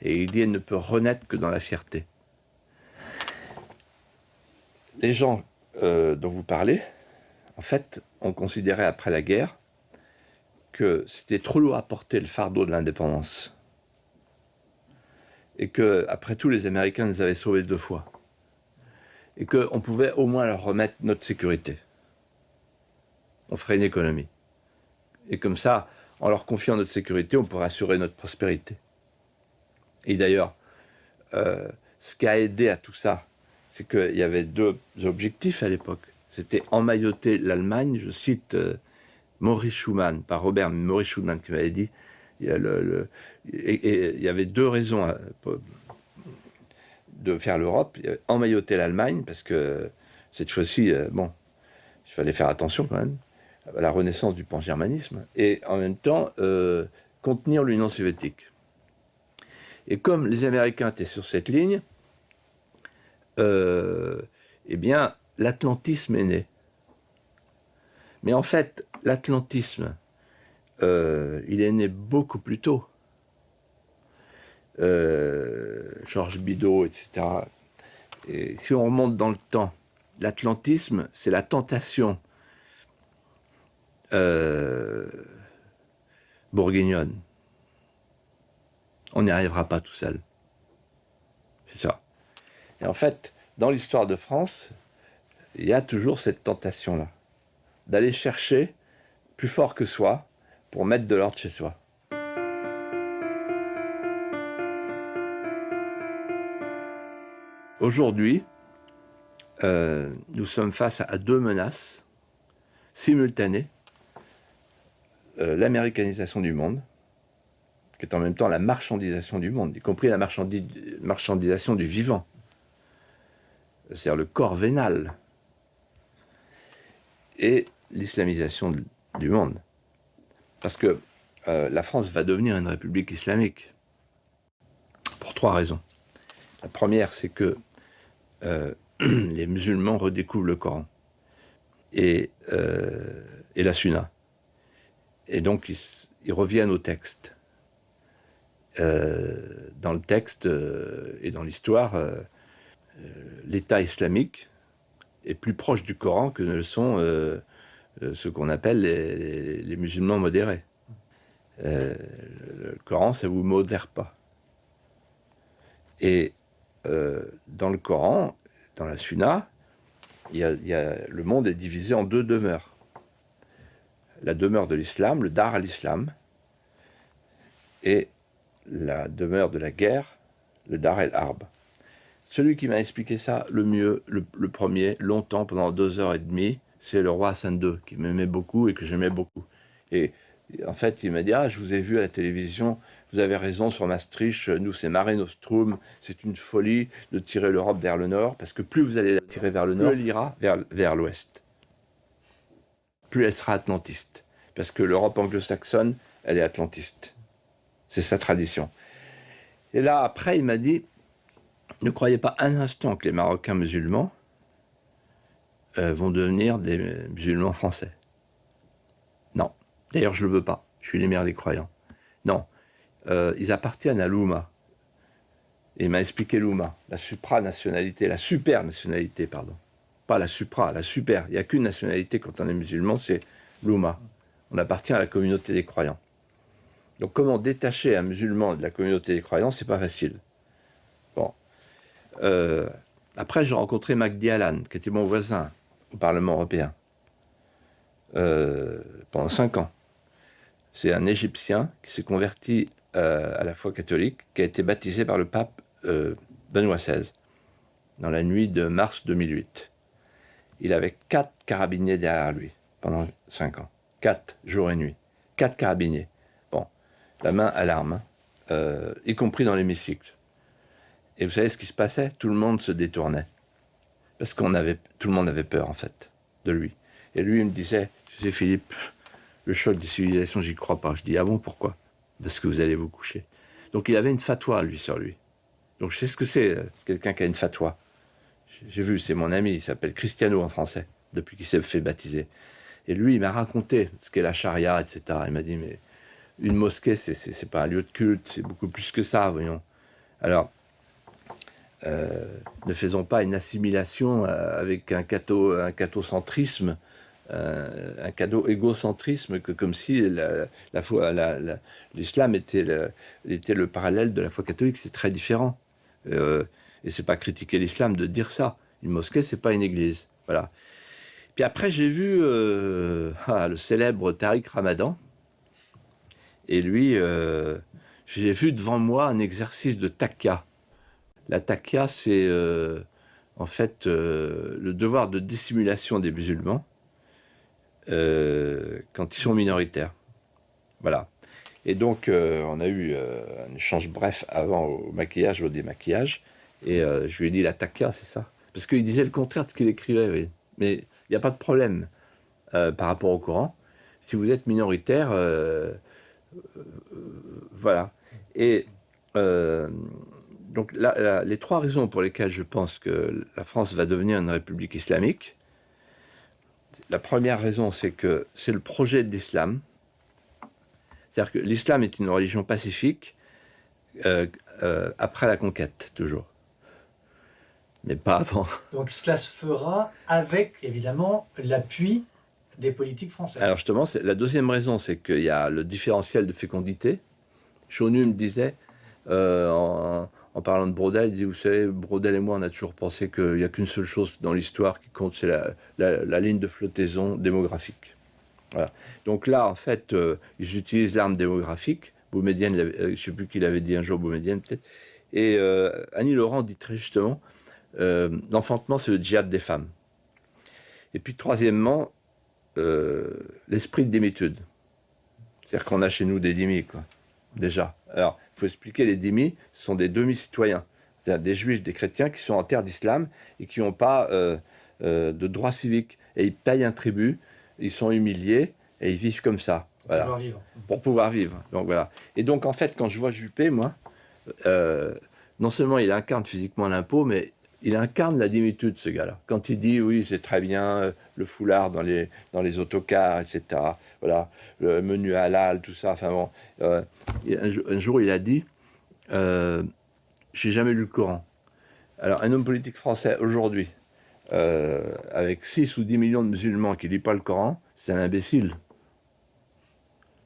Et il dit « Elle ne peut renaître que dans la fierté ». Les gens dont vous parlez, en fait, ont considéré après la guerre que c'était trop lourd à porter le fardeau de l'indépendance. Et que, après tout, les Américains nous avaient sauvés 2 fois. Et qu'on pouvait au moins leur remettre notre sécurité. On ferait une économie. Et comme ça, en leur confiant notre sécurité, on pourrait assurer notre prospérité. Et d'ailleurs, ce qui a aidé à tout ça, c'est qu'il y avait 2 objectifs à l'époque. C'était emmailloter l'Allemagne, je cite Maurice Schumann, pas Robert, mais Maurice Schumann qui m'avait dit, il y avait 2 raisons de faire l'Europe. Emmailloter l'Allemagne, parce que cette fois-ci, il fallait faire attention quand même à la renaissance du pangermanisme, et en même temps, contenir l'Union soviétique. Et comme les Américains étaient sur cette ligne, eh bien, l'atlantisme est né. Mais en fait, l'atlantisme, il est né beaucoup plus tôt. Georges Bidault, etc. Et si on remonte dans le temps, l'atlantisme, c'est la tentation bourguignonne. On n'y arrivera pas tout seul. C'est ça. Et en fait, dans l'histoire de France, il y a toujours cette tentation-là, d'aller chercher plus fort que soi pour mettre de l'ordre chez soi. Aujourd'hui, nous sommes face à 2 menaces simultanées. L'américanisation du monde, qui est en même temps la marchandisation du monde, y compris la marchandisation du vivant, c'est-à-dire le corps vénal, et l'islamisation du monde. Parce que la France va devenir une république islamique, pour 3 raisons. La première, c'est que les musulmans redécouvrent le Coran et la Sunna. Et donc, ils reviennent au texte. Dans le texte et dans l'histoire, l'État islamique est plus proche du Coran que ne le sont ce qu'on appelle les musulmans modérés. Le Coran, ça ne vous modère pas. Et dans le Coran, dans la Sunna, le monde est divisé en 2 demeures. La demeure de l'islam, le dar al-islam, et la demeure de la guerre, le dar el-harb. Celui qui m'a expliqué ça le mieux, le premier, longtemps, pendant 2h30, c'est le roi Hassan II, qui m'aimait beaucoup et que j'aimais beaucoup. Et en fait, il m'a dit « Ah, je vous ai vu à la télévision, vous avez raison sur Maastricht, nous c'est Mare Nostrum, c'est une folie de tirer l'Europe vers le nord, parce que plus vous allez la tirer vers le nord, plus elle ira vers l'ouest. Plus elle sera atlantiste. Parce que l'Europe anglo-saxonne, elle est atlantiste. C'est sa tradition. Et là, après, il m'a dit, ne croyez pas un instant que les Marocains musulmans vont devenir des musulmans français. Non. D'ailleurs, je ne le veux pas. Je suis l'émir des croyants. Non. Ils appartiennent à l'Oumma. Et il m'a expliqué l'Oumma, la supranationalité, la super-nationalité, pardon. Pas la supra, la super. Il n'y a qu'une nationalité quand on est musulman, c'est l'Oumma. On appartient à la communauté des croyants. Donc comment détacher un musulman de la communauté des croyants, c'est pas facile. Bon. Après, j'ai rencontré Magdi Allan, qui était mon voisin au Parlement européen, pendant 5 ans. C'est un Égyptien qui s'est converti à la foi catholique, qui a été baptisé par le pape Benoît XVI, dans la nuit de mars 2008. Il avait 4 carabiniers derrière lui, pendant 5 ans. 4 jours et nuits. 4 carabiniers. Bon, la main à l'arme, y compris dans l'hémicycle. Et vous savez ce qui se passait? Tout le monde se détournait. Parce tout le monde avait peur, en fait, de lui. Et lui, il me disait, tu sais, Philippe, le choc des civilisations, j'y crois pas. Je dis, ah bon, pourquoi? Parce que vous allez vous coucher. Donc il avait une fatwa, lui, sur lui. Donc je sais ce que c'est, quelqu'un qui a une fatwa. J'ai vu, c'est mon ami, il s'appelle Cristiano en français, depuis qu'il s'est fait baptiser. Et lui, il m'a raconté ce qu'est la charia, etc. Il m'a dit, mais une mosquée, c'est pas un lieu de culte, c'est beaucoup plus que ça, voyons. Alors, ne faisons pas une assimilation avec un cathocentrisme, un cadeau-égocentrisme, comme si l'islam était le parallèle de la foi catholique. C'est très différent. Et c'est pas critiquer l'islam de dire ça. Une mosquée, c'est pas une église. Voilà. Puis après, j'ai vu le célèbre Tariq Ramadan. Et lui, j'ai vu devant moi un exercice de taqiyya. La taqiyya, c'est en fait le devoir de dissimulation des musulmans quand ils sont minoritaires. Voilà. Et donc, on a eu un échange bref avant au maquillage, au démaquillage. Et je lui ai dit, la taqiyya, c'est ça. Parce qu'il disait le contraire de ce qu'il écrivait, oui. Mais il n'y a pas de problème par rapport au Coran. Si vous êtes minoritaire, voilà. Et donc, les 3 raisons pour lesquelles je pense que la France va devenir une république islamique. La première raison, c'est que c'est le projet de l'islam. C'est-à-dire que l'islam est une religion pacifique après la conquête, toujours. Mais pas avant. Donc cela se fera avec, évidemment, l'appui des politiques françaises. Alors justement, la deuxième raison, c'est qu'il y a le différentiel de fécondité. Chaunu me disait, en parlant de Braudel, il dit, vous savez, Braudel et moi, on a toujours pensé qu'il n'y a qu'une seule chose dans l'histoire qui compte, c'est la ligne de flottaison démographique. Voilà. Donc là, en fait, ils utilisent l'arme démographique. Boumedienne, je ne sais plus qui l'avait dit un jour, Boumedienne peut-être. Et Annie Laurent dit très justement, l'enfantement, c'est le djihad des femmes. Et puis, troisièmement, l'esprit de démitude. C'est-à-dire qu'on a chez nous des dhimmis, quoi, déjà. Alors, il faut expliquer, les dhimmis, ce sont des demi-citoyens. C'est-à-dire des juifs, des chrétiens qui sont en terre d'islam et qui n'ont pas de droit civique. Et ils payent un tribut, ils sont humiliés et ils vivent comme ça. Voilà. Pour pouvoir vivre. Donc, voilà. Et donc, en fait, quand je vois Juppé, moi, non seulement il incarne physiquement l'impôt, mais il incarne la dimitude, ce gars-là. Quand il dit, oui, c'est très bien, le foulard dans les autocars, etc. Voilà, le menu halal, tout ça. Enfin bon, un jour, il a dit, j'ai jamais lu le Coran. Alors, un homme politique français, aujourd'hui, avec 6 ou 10 millions de musulmans qui ne lisent pas le Coran, c'est un imbécile.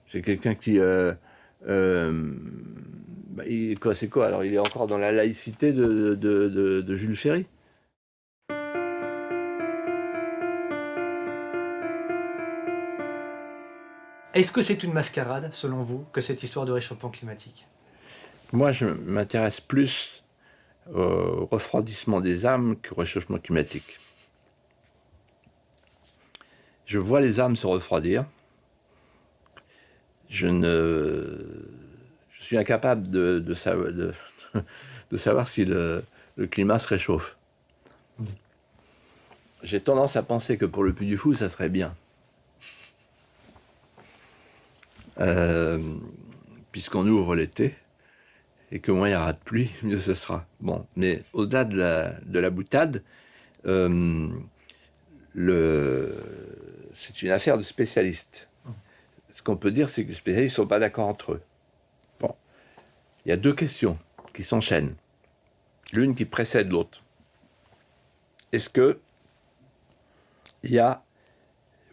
C'est quelqu'un qui... c'est quoi? Alors, il est encore dans la laïcité de Jules Ferry. Est-ce que c'est une mascarade, selon vous, que cette histoire de réchauffement climatique? Moi, je m'intéresse plus au refroidissement des âmes qu'au réchauffement climatique. Je vois les âmes se refroidir. Je Je suis incapable de savoir si le climat se réchauffe. J'ai tendance à penser que pour le Puy du Fou, ça serait bien. Puisqu'on ouvre l'été, et que moins il y aura de pluie, mieux ce sera. Bon, mais au-delà de la boutade, c'est une affaire de spécialistes. Ce qu'on peut dire, c'est que les spécialistes ne sont pas d'accord entre eux. Bon, il y a deux questions qui s'enchaînent, l'une qui précède l'autre. Est-ce que il y a,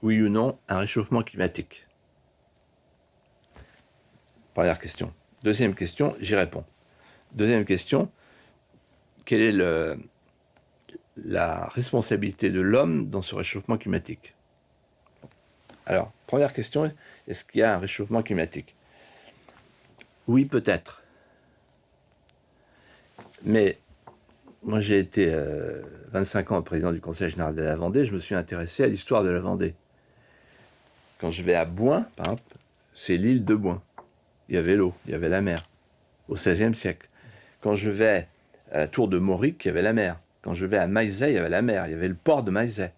oui ou non, un réchauffement climatique? Première question. Deuxième question, j'y réponds. Deuxième question, quelle est la responsabilité de l'homme dans ce réchauffement climatique? Alors, première question, est-ce qu'il y a un réchauffement climatique? Oui, peut-être. Mais moi, j'ai été 25 ans président du Conseil général de la Vendée, je me suis intéressé à l'histoire de la Vendée. Quand je vais à Bouin, par exemple, c'est l'île de Bouin. Il y avait l'eau, il y avait la mer, au XVIe siècle. Quand je vais à la tour de Mauric, il y avait la mer. Quand je vais à Maillezais, il y avait la mer, il y avait le port de Maillezais.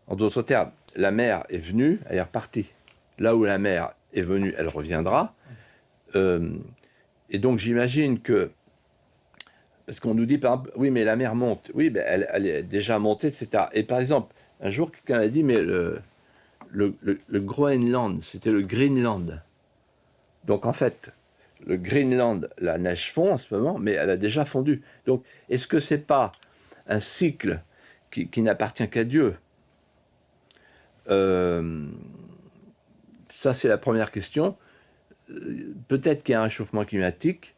En d'autres termes, la mer est venue, elle est repartie. Là où la mer est venue, elle reviendra. Et donc j'imagine que, parce qu'on nous dit par exemple, oui mais la mer monte, oui ben, elle est déjà montée, etc. Et par exemple, un jour quelqu'un a dit, mais le Groenland, c'était le Greenland. Donc en fait, le Greenland, la neige fond en ce moment, mais elle a déjà fondu. Donc est-ce que c'est pas un cycle qui n'appartient qu'à Dieu? Ça c'est la première question. Peut-être qu'il y a un réchauffement climatique,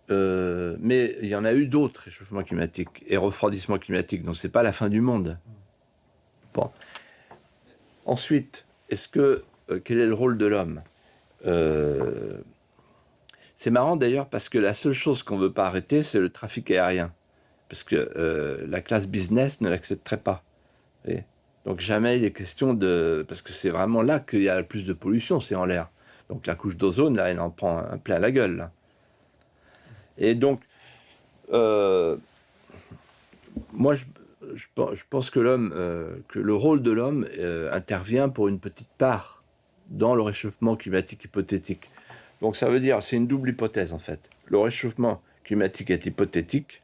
mais il y en a eu d'autres réchauffements climatiques et refroidissements climatiques, donc c'est pas la fin du monde. Bon. Ensuite, quel est le rôle de l'homme? C'est marrant d'ailleurs parce que la seule chose qu'on ne veut pas arrêter, c'est le trafic aérien. Parce que la classe business ne l'accepterait pas. Et donc jamais il est question de... Parce que c'est vraiment là qu'il y a le plus de pollution, c'est en l'air. Donc la couche d'ozone, là, elle en prend un plein la gueule. Là. Et donc, moi, je pense que le rôle de l'homme intervient pour une petite part dans le réchauffement climatique hypothétique. Donc ça veut dire, c'est une double hypothèse en fait. Le réchauffement climatique est hypothétique,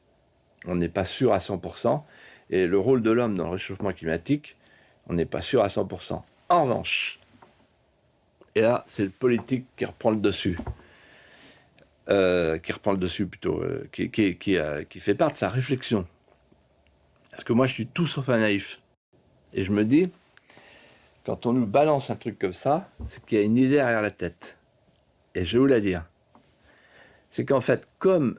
on n'est pas sûr à 100%, et le rôle de l'homme dans le réchauffement climatique, on n'est pas sûr à 100%. En revanche, et là, c'est le politique qui reprend le dessus. Qui fait part de sa réflexion. Parce que moi, je suis tout sauf un naïf. Et je me dis, quand on nous balance un truc comme ça, c'est qu'il y a une idée derrière la tête. Et je vais vous la dire. C'est qu'en fait, comme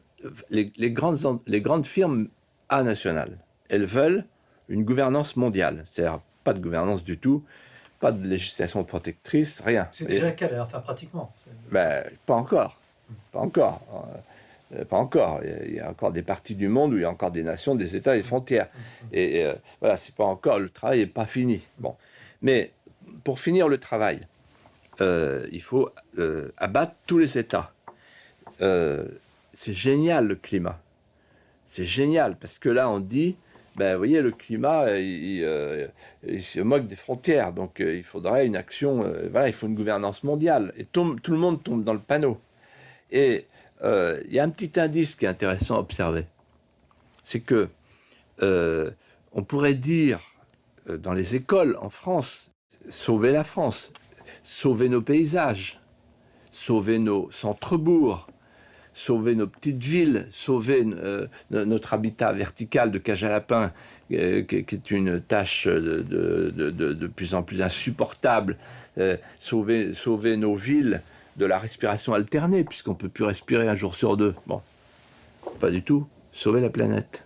les grandes firmes nationales, elles veulent une gouvernance mondiale. C'est-à-dire pas de gouvernance du tout, pas de législation protectrice, rien. C'est déjà le cas d'ailleurs, enfin pratiquement. Ben, pas encore. Pas encore. Pas encore. Il y a encore des parties du monde où il y a encore des nations, des États, des frontières. Et voilà, c'est pas encore, le travail n'est pas fini. Bon. Mais pour finir le travail, il faut abattre tous les États. C'est génial le climat. C'est génial parce que là on dit, ben vous voyez le climat, il se moque des frontières, donc il faudrait une action. Voilà, il faut une gouvernance mondiale. Et tout le monde tombe dans le panneau. Et il y a un petit indice qui est intéressant à observer, c'est que on pourrait dire dans les écoles en France, sauver la France, sauver nos paysages, sauver nos centres-bourgs, sauver nos petites villes, sauver notre habitat vertical de cage à lapin, qui est une tâche de plus en plus insupportable, sauver nos villes de la respiration alternée, puisqu'on ne peut plus respirer un jour sur deux. Bon, pas du tout. Sauver la planète.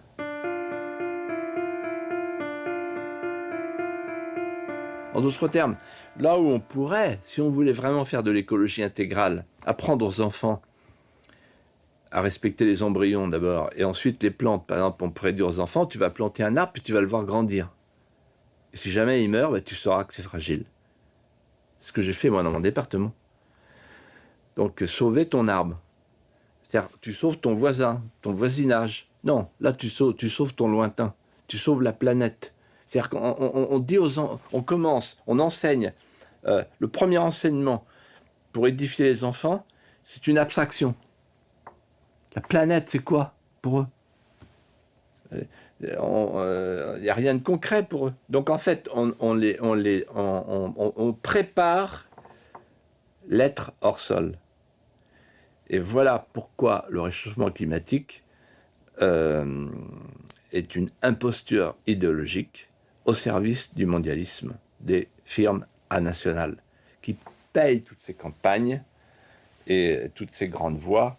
En d'autres termes, là où on pourrait, si on voulait vraiment faire de l'écologie intégrale, apprendre aux enfants à respecter les embryons d'abord, et ensuite les plantes. Par exemple, on pourrait dire aux enfants, tu vas planter un arbre, puis tu vas le voir grandir. Et si jamais il meurt, ben, tu sauras que c'est fragile. Ce que j'ai fait, moi, dans mon département. Donc, sauver ton arbre. C'est-à-dire, tu sauves ton voisin, ton voisinage. Non, là, tu sauves ton lointain. Tu sauves la planète. C'est-à-dire qu'on dit aux enfants, on commence, on enseigne. Le premier enseignement pour édifier les enfants, c'est une abstraction. La planète, c'est quoi pour eux? Il n'y a rien de concret pour eux. Donc, en fait, on prépare l'être hors sol. Et voilà pourquoi le réchauffement climatique est une imposture idéologique au service du mondialisme des firmes nationales qui payent toutes ces campagnes et toutes ces grandes voix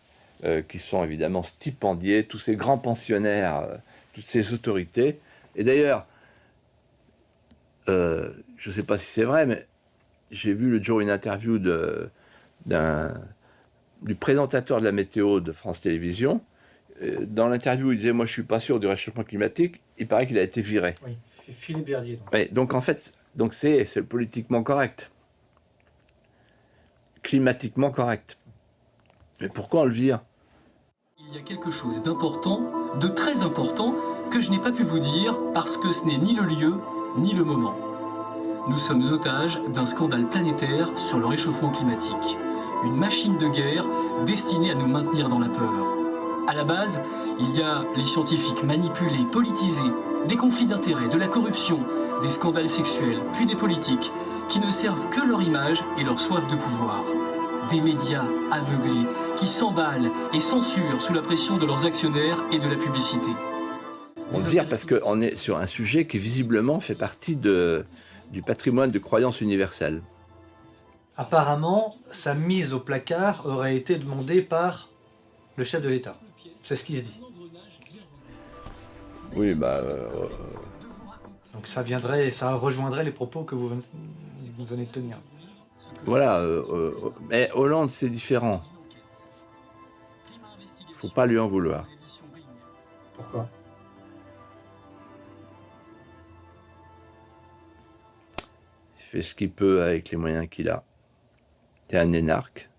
qui sont évidemment stipendiées, tous ces grands pensionnaires, toutes ces autorités. Et d'ailleurs, je ne sais pas si c'est vrai, mais j'ai vu l'autre jour une interview du présentateur de la météo de France Télévisions. Dans l'interview, il disait « Moi, je ne suis pas sûr du réchauffement climatique ». Il paraît qu'il a été viré. Oui, Philippe Berdier. Donc. Oui, donc en fait, c'est le politiquement correct. Climatiquement correct. Mais pourquoi on le vire? Il y a quelque chose d'important, de très important, que je n'ai pas pu vous dire parce que ce n'est ni le lieu, ni le moment. Nous sommes otages d'un scandale planétaire sur le réchauffement climatique. Une machine de guerre destinée à nous maintenir dans la peur. À la base, il y a les scientifiques manipulés, politisés, des conflits d'intérêts, de la corruption, des scandales sexuels, puis des politiques qui ne servent que leur image et leur soif de pouvoir. Des médias aveuglés qui s'emballent et censurent sous la pression de leurs actionnaires et de la publicité. On le vire parce qu'on est sur un sujet qui visiblement fait partie du patrimoine de croyance universelle. Apparemment, sa mise au placard aurait été demandée par le chef de l'État. C'est ce qui se dit. Oui, Donc ça rejoindrait les propos que vous venez de tenir. Voilà, mais Hollande, c'est différent. Il ne faut pas lui en vouloir. Pourquoi? Il fait ce qu'il peut avec les moyens qu'il a. C'est un énarque.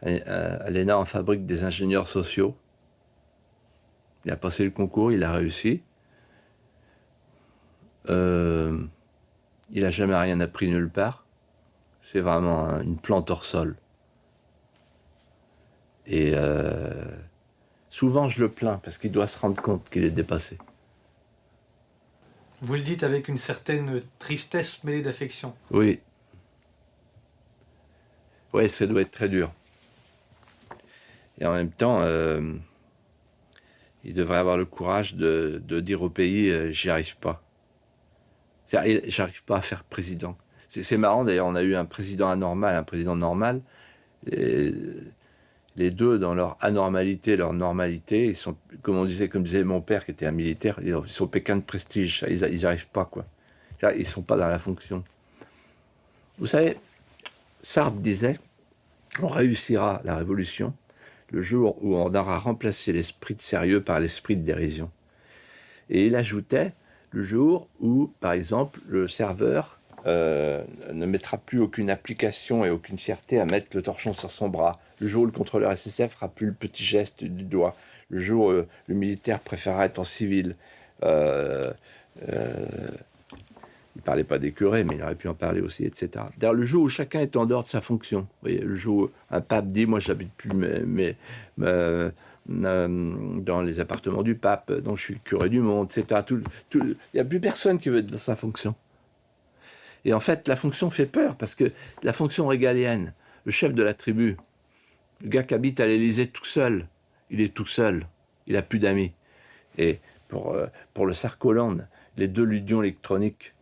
À l'ENA, on fabrique des ingénieurs sociaux. Il a passé le concours, il a réussi. Il n'a jamais rien appris nulle part. C'est vraiment une plante hors sol. Et souvent, je le plains parce qu'il doit se rendre compte qu'il est dépassé. Vous le dites avec une certaine tristesse mêlée d'affection. Oui. Oui, ça doit être très dur. Et en même temps, il devrait avoir le courage de dire au pays j'y arrive pas. J'arrive pas à faire président. C'est marrant, d'ailleurs, on a eu un président anormal, un président normal. Et les deux, dans leur anormalité, leur normalité, ils sont, comme disait mon père, qui était un militaire, ils sont Pékin de prestige. Ils n'y arrivent pas, quoi. Ils ne sont pas dans la fonction. Vous savez, Sartre disait, on réussira la révolution le jour où on aura remplacé l'esprit de sérieux par l'esprit de dérision. Et il ajoutait, le jour où, par exemple, le serveur ne mettra plus aucune application et aucune fierté à mettre le torchon sur son bras, le jour où le contrôleur SSF fera plus le petit geste du doigt, le jour où le militaire préférera être en civil. Il ne parlait pas des curés, mais il aurait pu en parler aussi, etc. D'ailleurs, le jour où chacun est en dehors de sa fonction, vous voyez, le jour où un pape dit « moi, je n'habite plus dans les appartements du pape, donc je suis le curé du monde, etc. » Il n'y a plus personne qui veut être dans sa fonction. Et en fait, la fonction fait peur, parce que la fonction régalienne, le chef de la tribu, le gars qui habite à l'Élysée tout seul, il est tout seul, il n'a plus d'amis. Et pour le Sarko-Hollande, les deux ludions électroniques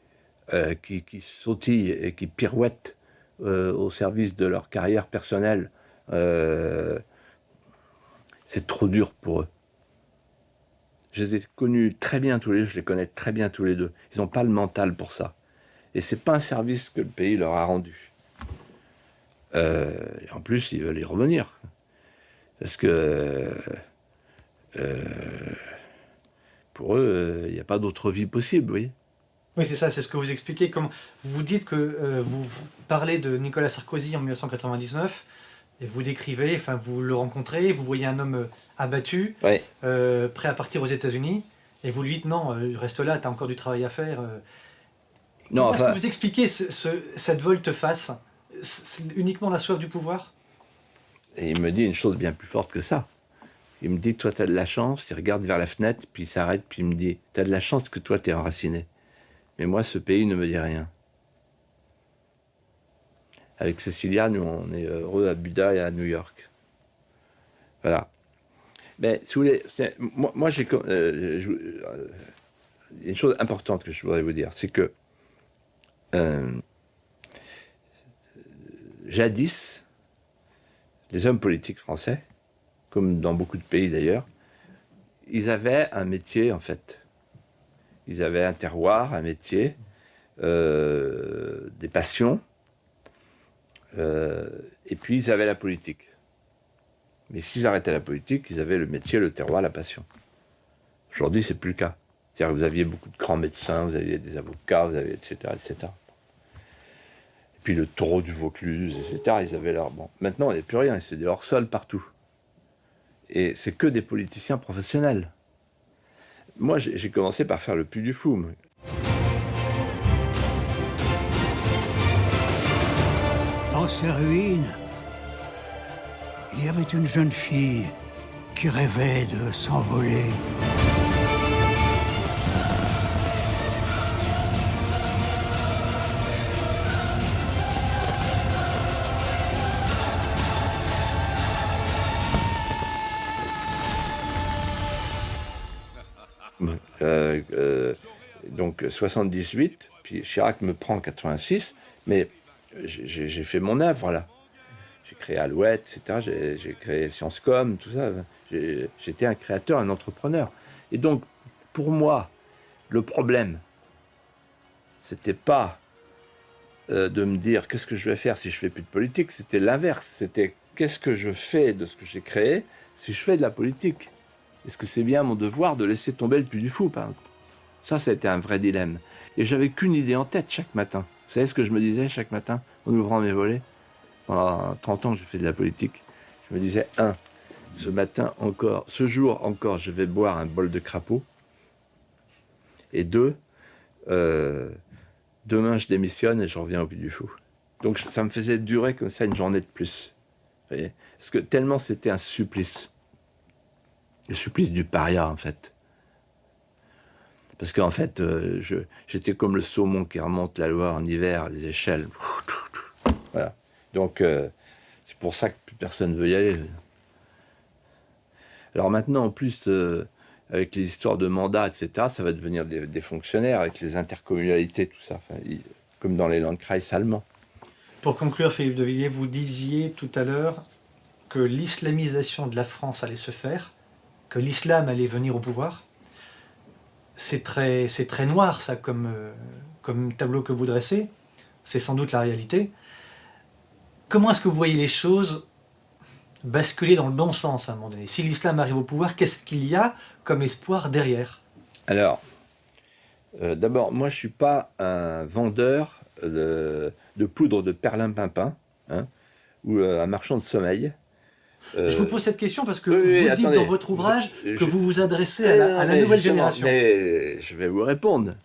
qui sautillent et qui pirouettent au service de leur carrière personnelle, c'est trop dur pour eux. Je les ai connus très bien tous les deux, je les connais très bien tous les deux. Ils n'ont pas le mental pour ça. Et c'est pas un service que le pays leur a rendu. Et en plus, ils veulent y revenir. Parce que pour eux, il n'y a pas d'autre vie possible, vous voyez. Oui, c'est ça, c'est ce que vous expliquez. Comme vous dites que vous parlez de Nicolas Sarkozy en 1999, et vous décrivez, enfin vous le rencontrez, vous voyez un homme abattu, Ouais. prêt à partir aux États-Unis, et vous lui dites non, reste là, tu as encore du travail à faire. Non, Comment est-ce enfin, que vous expliquez cette volte-face? C'est uniquement la soif du pouvoir? et il me dit une chose bien plus forte que ça. Il me dit, toi, tu as de la chance. Il regarde vers la fenêtre, puis il s'arrête, puis il me dit, tu as de la chance que toi, tu es enraciné. Mais moi, ce pays ne me dit rien. Avec Cécilia, nous, on est heureux à Buda et à New York. Voilà. Mais si vous voulez, moi j'ai une chose importante que je voudrais vous dire, c'est que jadis, les hommes politiques français, comme dans beaucoup de pays d'ailleurs, ils avaient un métier en fait. Ils avaient un terroir, un métier, des passions, et puis ils avaient la politique. Mais s'ils arrêtaient la politique, ils avaient le métier, le terroir, la passion. Aujourd'hui, c'est plus le cas. C'est-à-dire que vous aviez beaucoup de grands médecins, vous aviez des avocats, vous aviez etc., etc. Et puis le taureau du Vaucluse, etc., ils avaient leur... Bon, maintenant, il n'y a plus rien, c'est des hors-sol partout. Et c'est que des politiciens professionnels. Moi, j'ai commencé par faire le Puy du Fou. Dans ces ruines, il y avait une jeune fille qui rêvait de s'envoler. Donc 78, puis Chirac me prend en 86, mais j'ai fait mon œuvre là. J'ai créé Alouette, etc. J'ai créé Sciences Com, tout ça. J'étais un créateur, un entrepreneur. Et donc, pour moi, le problème, c'était pas de me dire qu'est-ce que je vais faire si je fais plus de politique. C'était l'inverse. C'était qu'est-ce que je fais de ce que j'ai créé si je fais de la politique. Est-ce que c'est bien mon devoir de laisser tomber le Puy du Fou, par exemple? Ça a été un vrai dilemme. Et j'avais qu'une idée en tête chaque matin. Vous savez ce que je me disais chaque matin en ouvrant mes volets? Pendant 30 ans que j'ai fait de la politique. Je me disais, ce matin encore, ce jour encore, je vais boire un bol de crapaud. Et 2, demain je démissionne et je reviens au Puy du Fou. Donc ça me faisait durer comme ça une journée de plus. Vous voyez? Parce que tellement c'était un supplice. Le supplice du paria, en fait. Parce qu'en fait, j'étais comme le saumon qui remonte la Loire en hiver, les échelles. Voilà. Donc, c'est pour ça que plus personne ne veut y aller. Alors maintenant, en plus, avec les histoires de mandats, etc., ça va devenir des fonctionnaires, avec les intercommunalités, tout ça, enfin, comme dans les Landkreis allemands. Pour conclure, Philippe de Villiers, vous disiez tout à l'heure que l'islamisation de la France allait se faire, que l'islam allait venir au pouvoir. C'est très noir, ça, comme tableau que vous dressez. C'est sans doute la réalité. Comment est-ce que vous voyez les choses basculer dans le bon sens à un moment donné? Si l'islam arrive au pouvoir, qu'est-ce qu'il y a comme espoir derrière? Alors, d'abord, moi je ne suis pas un vendeur de poudre de perlimpinpin, hein, ou un marchand de sommeil. Je vous pose cette question parce que oui, vous attendez, dites dans votre ouvrage que vous vous adressez à la nouvelle génération. Mais je vais vous répondre,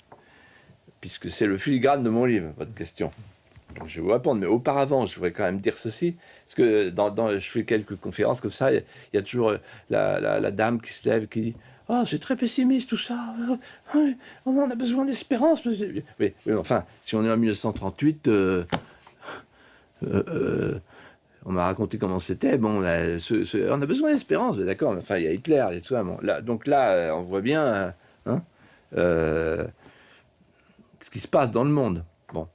puisque c'est le filigrane de mon livre, votre question. Donc je vais vous répondre, mais auparavant, je voudrais quand même dire ceci, parce que je fais quelques conférences comme ça, il y a toujours la dame qui se lève, qui dit « Oh, c'est très pessimiste tout ça, on en a besoin d'espérance. » Oui, enfin, si on est en 1938... on m'a raconté comment c'était. Bon, on a besoin d'espérance, d'accord. Enfin, il y a Hitler et tout ça. Bon, donc là, on voit bien ce qui se passe dans le monde. Bon,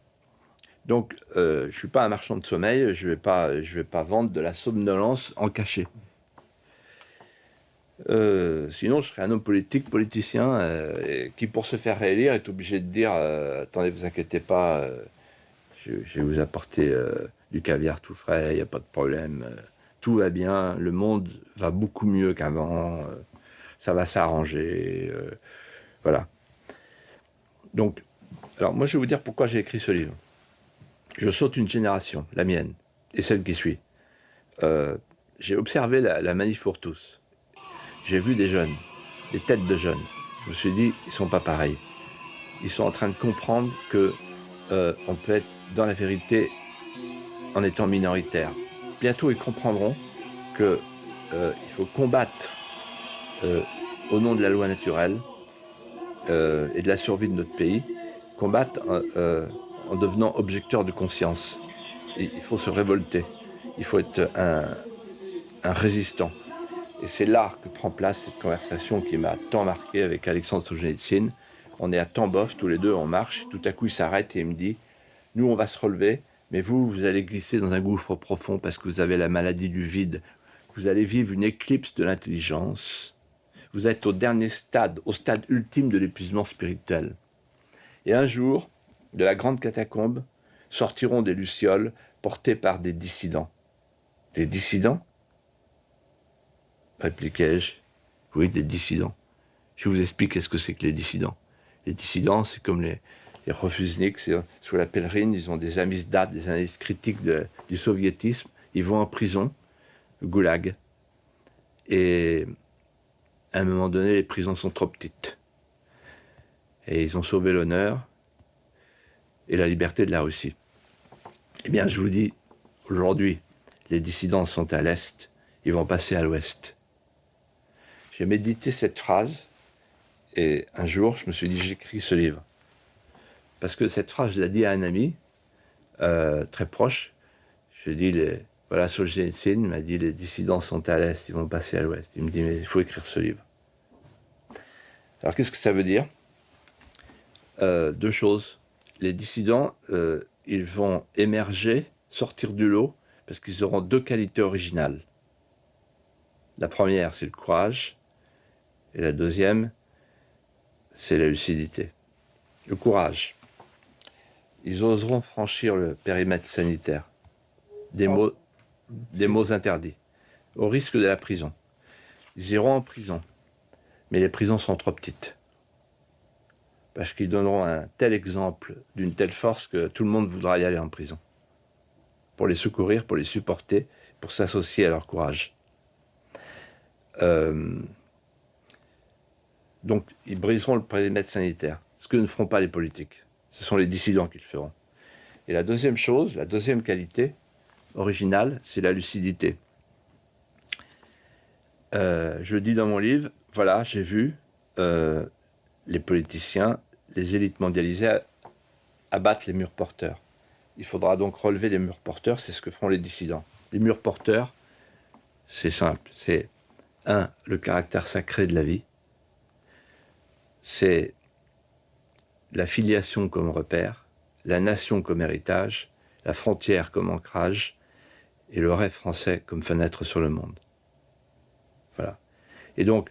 donc je suis pas un marchand de sommeil. Je vais pas vendre de la somnolence en cachet. Sinon, je serais un homme politicien, qui, pour se faire réélire, est obligé de dire attendez, vous inquiétez pas, je vais vous apporter du caviar tout frais, il n'y a pas de problème, tout va bien, le monde va beaucoup mieux qu'avant, ça va s'arranger, voilà. Donc, Alors, moi, je vais vous dire pourquoi j'ai écrit ce livre. Je saute une génération, la mienne, et celle qui suit. J'ai observé la manif pour tous. J'ai vu des jeunes, des têtes de jeunes. Je me suis dit, ils ne sont pas pareils. Ils sont en train de comprendre que on peut être dans la vérité en étant minoritaire. Bientôt, ils comprendront qu'il faut combattre au nom de la loi naturelle et de la survie de notre pays, combattre en devenant objecteur de conscience. Et il faut se révolter. Il faut être un résistant. Et c'est là que prend place cette conversation qui m'a tant marqué avec Alexandre Solzhenitsyn. On est à Tambov, tous les deux, on marche. Tout à coup, il s'arrête et il me dit « Nous, on va se relever, mais vous allez glisser dans un gouffre profond parce que vous avez la maladie du vide. Vous allez vivre une éclipse de l'intelligence. Vous êtes au dernier stade, au stade ultime de l'épuisement spirituel. Et un jour, de la grande catacombe, sortiront des lucioles portées par des dissidents. » « Des dissidents ?» répliquai-je. « Oui, des dissidents. Je vous explique ce que c'est que les dissidents. Les dissidents, c'est comme les refusniks, sous la pèlerine, ils ont des amysdats, des analyses critiques du soviétisme. Ils vont en prison, le goulag. Et à un moment donné, les prisons sont trop petites. Et ils ont sauvé l'honneur et la liberté de la Russie. Eh bien, je vous dis, aujourd'hui, les dissidents sont à l'Est, ils vont passer à l'Ouest. J'ai médité cette phrase, et un jour, je me suis dit, j'écris ce livre. Parce que cette phrase, je l'ai dit à un ami, très proche. Je lui ai dit, voilà, Solzhenitsyn m'a dit, les dissidents sont à l'Est, ils vont passer à l'Ouest. Il me dit, mais il faut écrire ce livre. Alors, qu'est-ce que ça veut dire ? Deux choses. Les dissidents, ils vont émerger, sortir du lot, parce qu'ils auront deux qualités originales. La première, c'est le courage, et la deuxième, c'est la lucidité. Le courage. Ils oseront franchir le périmètre sanitaire, des mots interdits, au risque de la prison. Ils iront en prison, mais les prisons sont trop petites. Parce qu'ils donneront un tel exemple d'une telle force que tout le monde voudra y aller en prison. Pour les secourir, pour les supporter, pour s'associer à leur courage. Donc, ils briseront le périmètre sanitaire, ce que ne feront pas les politiques. Ce sont les dissidents qui le feront. Et la deuxième chose, la deuxième qualité originale, c'est la lucidité. Je dis dans mon livre, voilà, j'ai vu les politiciens, les élites mondialisées abattre les murs porteurs. Il faudra donc relever les murs porteurs, c'est ce que feront les dissidents. Les murs porteurs, c'est simple, c'est le caractère sacré de la vie, c'est la filiation comme repère, la nation comme héritage, la frontière comme ancrage, et le rêve français comme fenêtre sur le monde. Voilà. Et donc,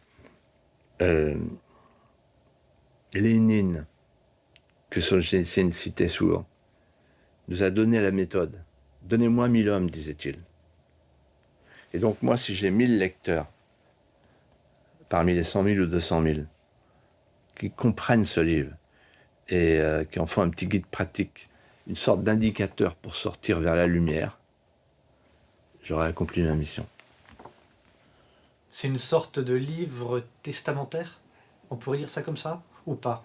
Lénine, que Solzhenitsyn citait souvent, nous a donné la méthode. « Donnez-moi 1000 hommes », disait-il. Et donc moi, si j'ai 1000 lecteurs, parmi les 100 000 ou 200 000, qui comprennent ce livre et qui en font un petit guide pratique, une sorte d'indicateur pour sortir vers la lumière, j'aurais accompli ma mission. C'est une sorte de livre testamentaire ? On pourrait dire ça comme ça ? Ou pas ?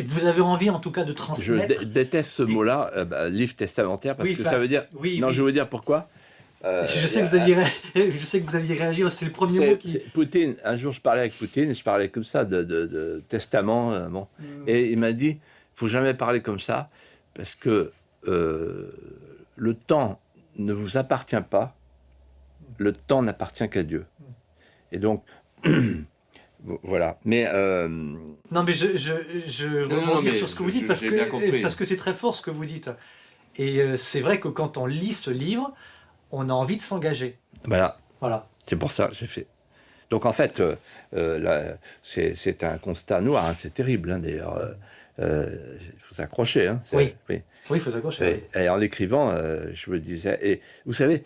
Vous avez envie en tout cas de transmettre... Je déteste ce mot-là, livre testamentaire, parce que ça veut dire... Oui, non, je vais vous dire pourquoi. Je sais que vous aviez réagi, c'est le premier mot qui... Poutine, un jour je parlais avec Poutine, je parlais comme ça de testament, et il m'a dit, il ne faut jamais parler comme ça, parce que le temps ne vous appartient pas, le temps n'appartient qu'à Dieu. Et donc... Voilà, mais... Non, mais je rebondis sur ce que vous dites, parce que c'est très fort ce que vous dites. Et c'est vrai que quand on lit ce livre, on a envie de s'engager. Voilà. C'est pour ça que j'ai fait. Donc en fait, là, c'est un constat noir, hein, c'est terrible, hein, d'ailleurs. Il faut s'accrocher. Hein, oui, il faut s'accrocher. Et en l'écrivant, je me disais... Et vous savez...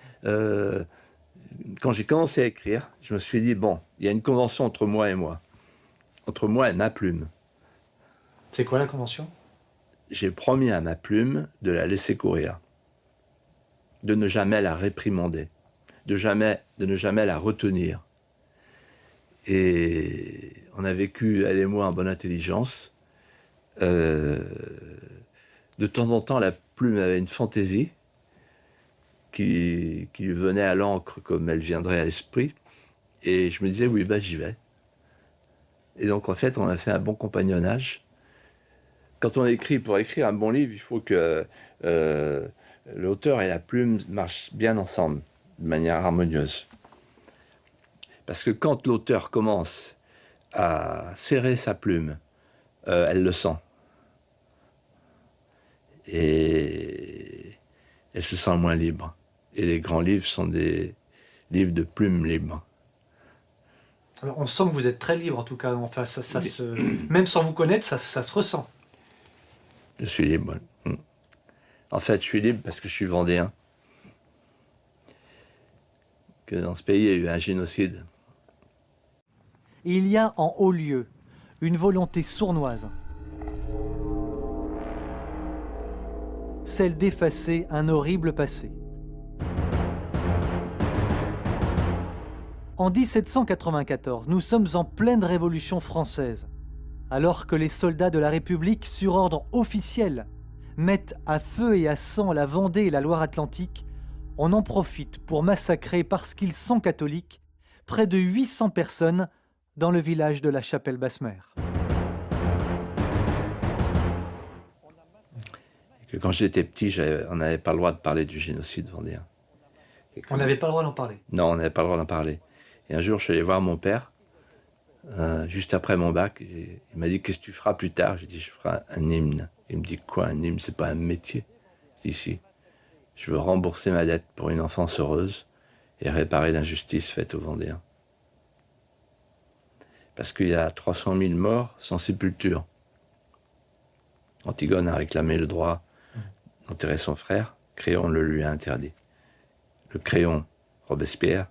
quand j'ai commencé à écrire, je me suis dit, bon, il y a une convention entre moi et moi. Entre moi et ma plume. C'est quoi la convention ? j'ai promis à ma plume de la laisser courir, de ne jamais la réprimander, de ne jamais la retenir. Et on a vécu, elle et moi, en bonne intelligence. De temps en temps, la plume avait une fantaisie qui lui venait à l'encre comme elle viendrait à l'esprit. Et je me disais, oui, bah, j'y vais. Et donc, en fait, on a fait un bon compagnonnage. Quand on écrit, pour écrire un bon livre, il faut que l'auteur et la plume marchent bien ensemble, de manière harmonieuse. Parce que quand l'auteur commence à serrer sa plume, elle le sent. Et elle se sent moins libre. Et les grands livres sont des livres de plumes libres. Alors on sent que vous êtes très libre en tout cas, enfin, même sans vous connaître, ça se ressent. Je suis libre. En fait, je suis libre parce que je suis vendéen. Que dans ce pays, il y a eu un génocide. Il y a en haut lieu une volonté sournoise, celle d'effacer un horrible passé. En 1794, nous sommes en pleine Révolution française, alors que les soldats de la République, sur ordre officiel, mettent à feu et à sang la Vendée et la Loire-Atlantique. On en profite pour massacrer, parce qu'ils sont catholiques, près de 800 personnes dans le village de la Chapelle-Basse-Mer. Quand j'étais petit, on n'avait pas le droit de parler du génocide vendéen. On n'avait pas le droit d'en parler? Non, on n'avait pas le droit d'en parler. Et un jour, je suis allé voir mon père, juste après mon bac. Et il m'a dit, qu'est-ce que tu feras plus tard? J'ai dit, je ferai un hymne. Il me dit, quoi, un hymne? C'est pas un métier. Je dis, si. Je veux rembourser ma dette pour une enfance heureuse et réparer l'injustice faite aux Vendéens. Parce qu'il y a 300 000 morts sans sépulture. Antigone a réclamé le droit d'enterrer son frère. Créon le lui a interdit. Le Créon, Robespierre,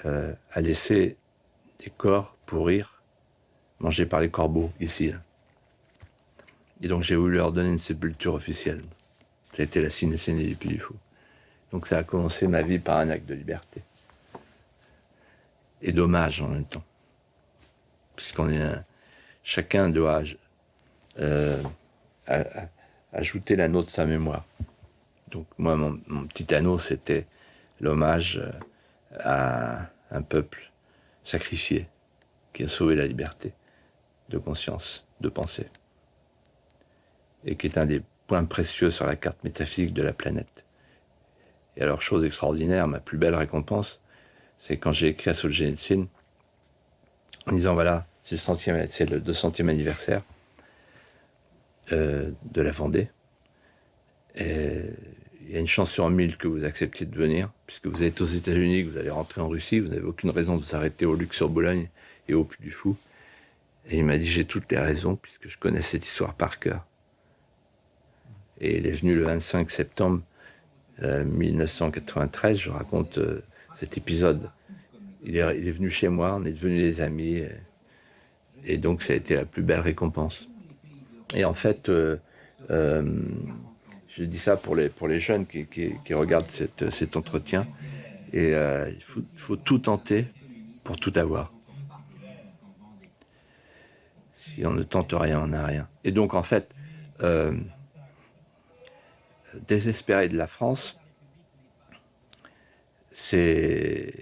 a laissé des corps pourrir, mangés par les corbeaux, ici. Là. Et donc j'ai voulu leur donner une sépulture officielle. Ça a été la ciné du Puy du Fou. Donc ça a commencé ma vie par un acte de liberté. Et d'hommage en même temps. Puisqu'on est chacun doit ajouter l'anneau de sa mémoire. Donc moi, mon petit anneau, c'était l'hommage à un peuple sacrifié qui a sauvé la liberté de conscience, de pensée, et qui est un des points précieux sur la carte métaphysique de la planète. Et alors, chose extraordinaire, ma plus belle récompense, c'est quand j'ai écrit à Solzhenitsyn, en disant, voilà, c'est le 200e anniversaire de la Vendée, et il y a une chance sur 1000 que vous acceptiez de venir, puisque vous êtes aux États-Unis, que vous allez rentrer en Russie, vous n'avez aucune raison de vous arrêter au Luc-sur-Boulogne et au Puy du Fou. Et il m'a dit, j'ai toutes les raisons, puisque je connais cette histoire par cœur. Et il est venu le 25 septembre 1993, je raconte cet épisode. Il est venu chez moi, on est devenus des amis, et donc ça a été la plus belle récompense. Et en fait, je dis ça pour les jeunes qui regardent cet entretien, et il faut tout tenter pour tout avoir. Si on ne tente rien, on n'a rien. Et donc en fait, désespérer de la France, c'est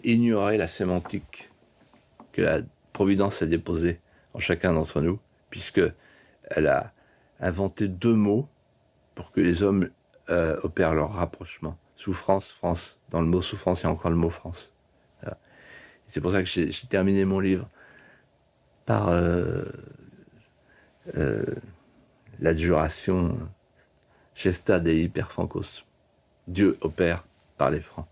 ignorer la sémantique que la Providence a déposée en chacun d'entre nous, puisqu'elle a inventé 2 mots pour que les hommes opèrent leur rapprochement. Souffrance, France. Dans le mot souffrance, il y a encore le mot France. Voilà. C'est pour ça que j'ai terminé mon livre par l'adjuration Gesta Dei per Francos. Dieu opère par les Francs.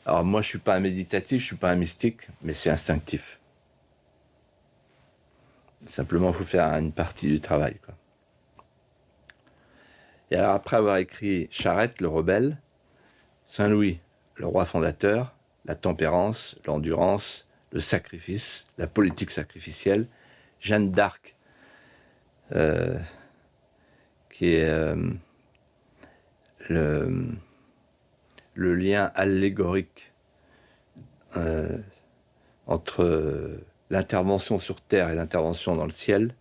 Alors moi, je ne suis pas un méditatif, je ne suis pas un mystique, mais c'est instinctif. Simplement, il faut faire une partie du travail, quoi. Et alors, après avoir écrit Charette, le rebelle, Saint-Louis, le roi fondateur, la tempérance, l'endurance, le sacrifice, la politique sacrificielle, Jeanne d'Arc, qui est le lien allégorique entre l'intervention sur Terre et l'intervention dans le ciel.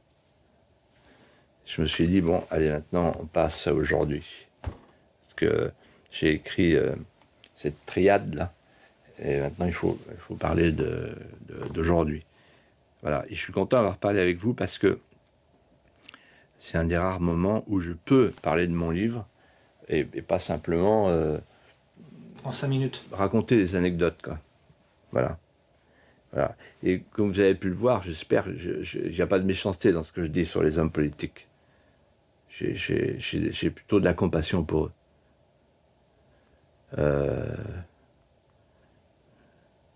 Je me suis dit, bon, allez, maintenant, on passe à aujourd'hui. Parce que j'ai écrit cette triade-là, et maintenant, il faut parler d'aujourd'hui. Voilà, et je suis content d'avoir parlé avec vous parce que c'est un des rares moments où je peux parler de mon livre et pas simplement En 5 minutes. raconter des anecdotes, quoi. Voilà. Voilà. Et comme vous avez pu le voir, j'espère qu'il n'y a pas de méchanceté dans ce que je dis sur les hommes politiques. J'ai plutôt de la compassion pour eux.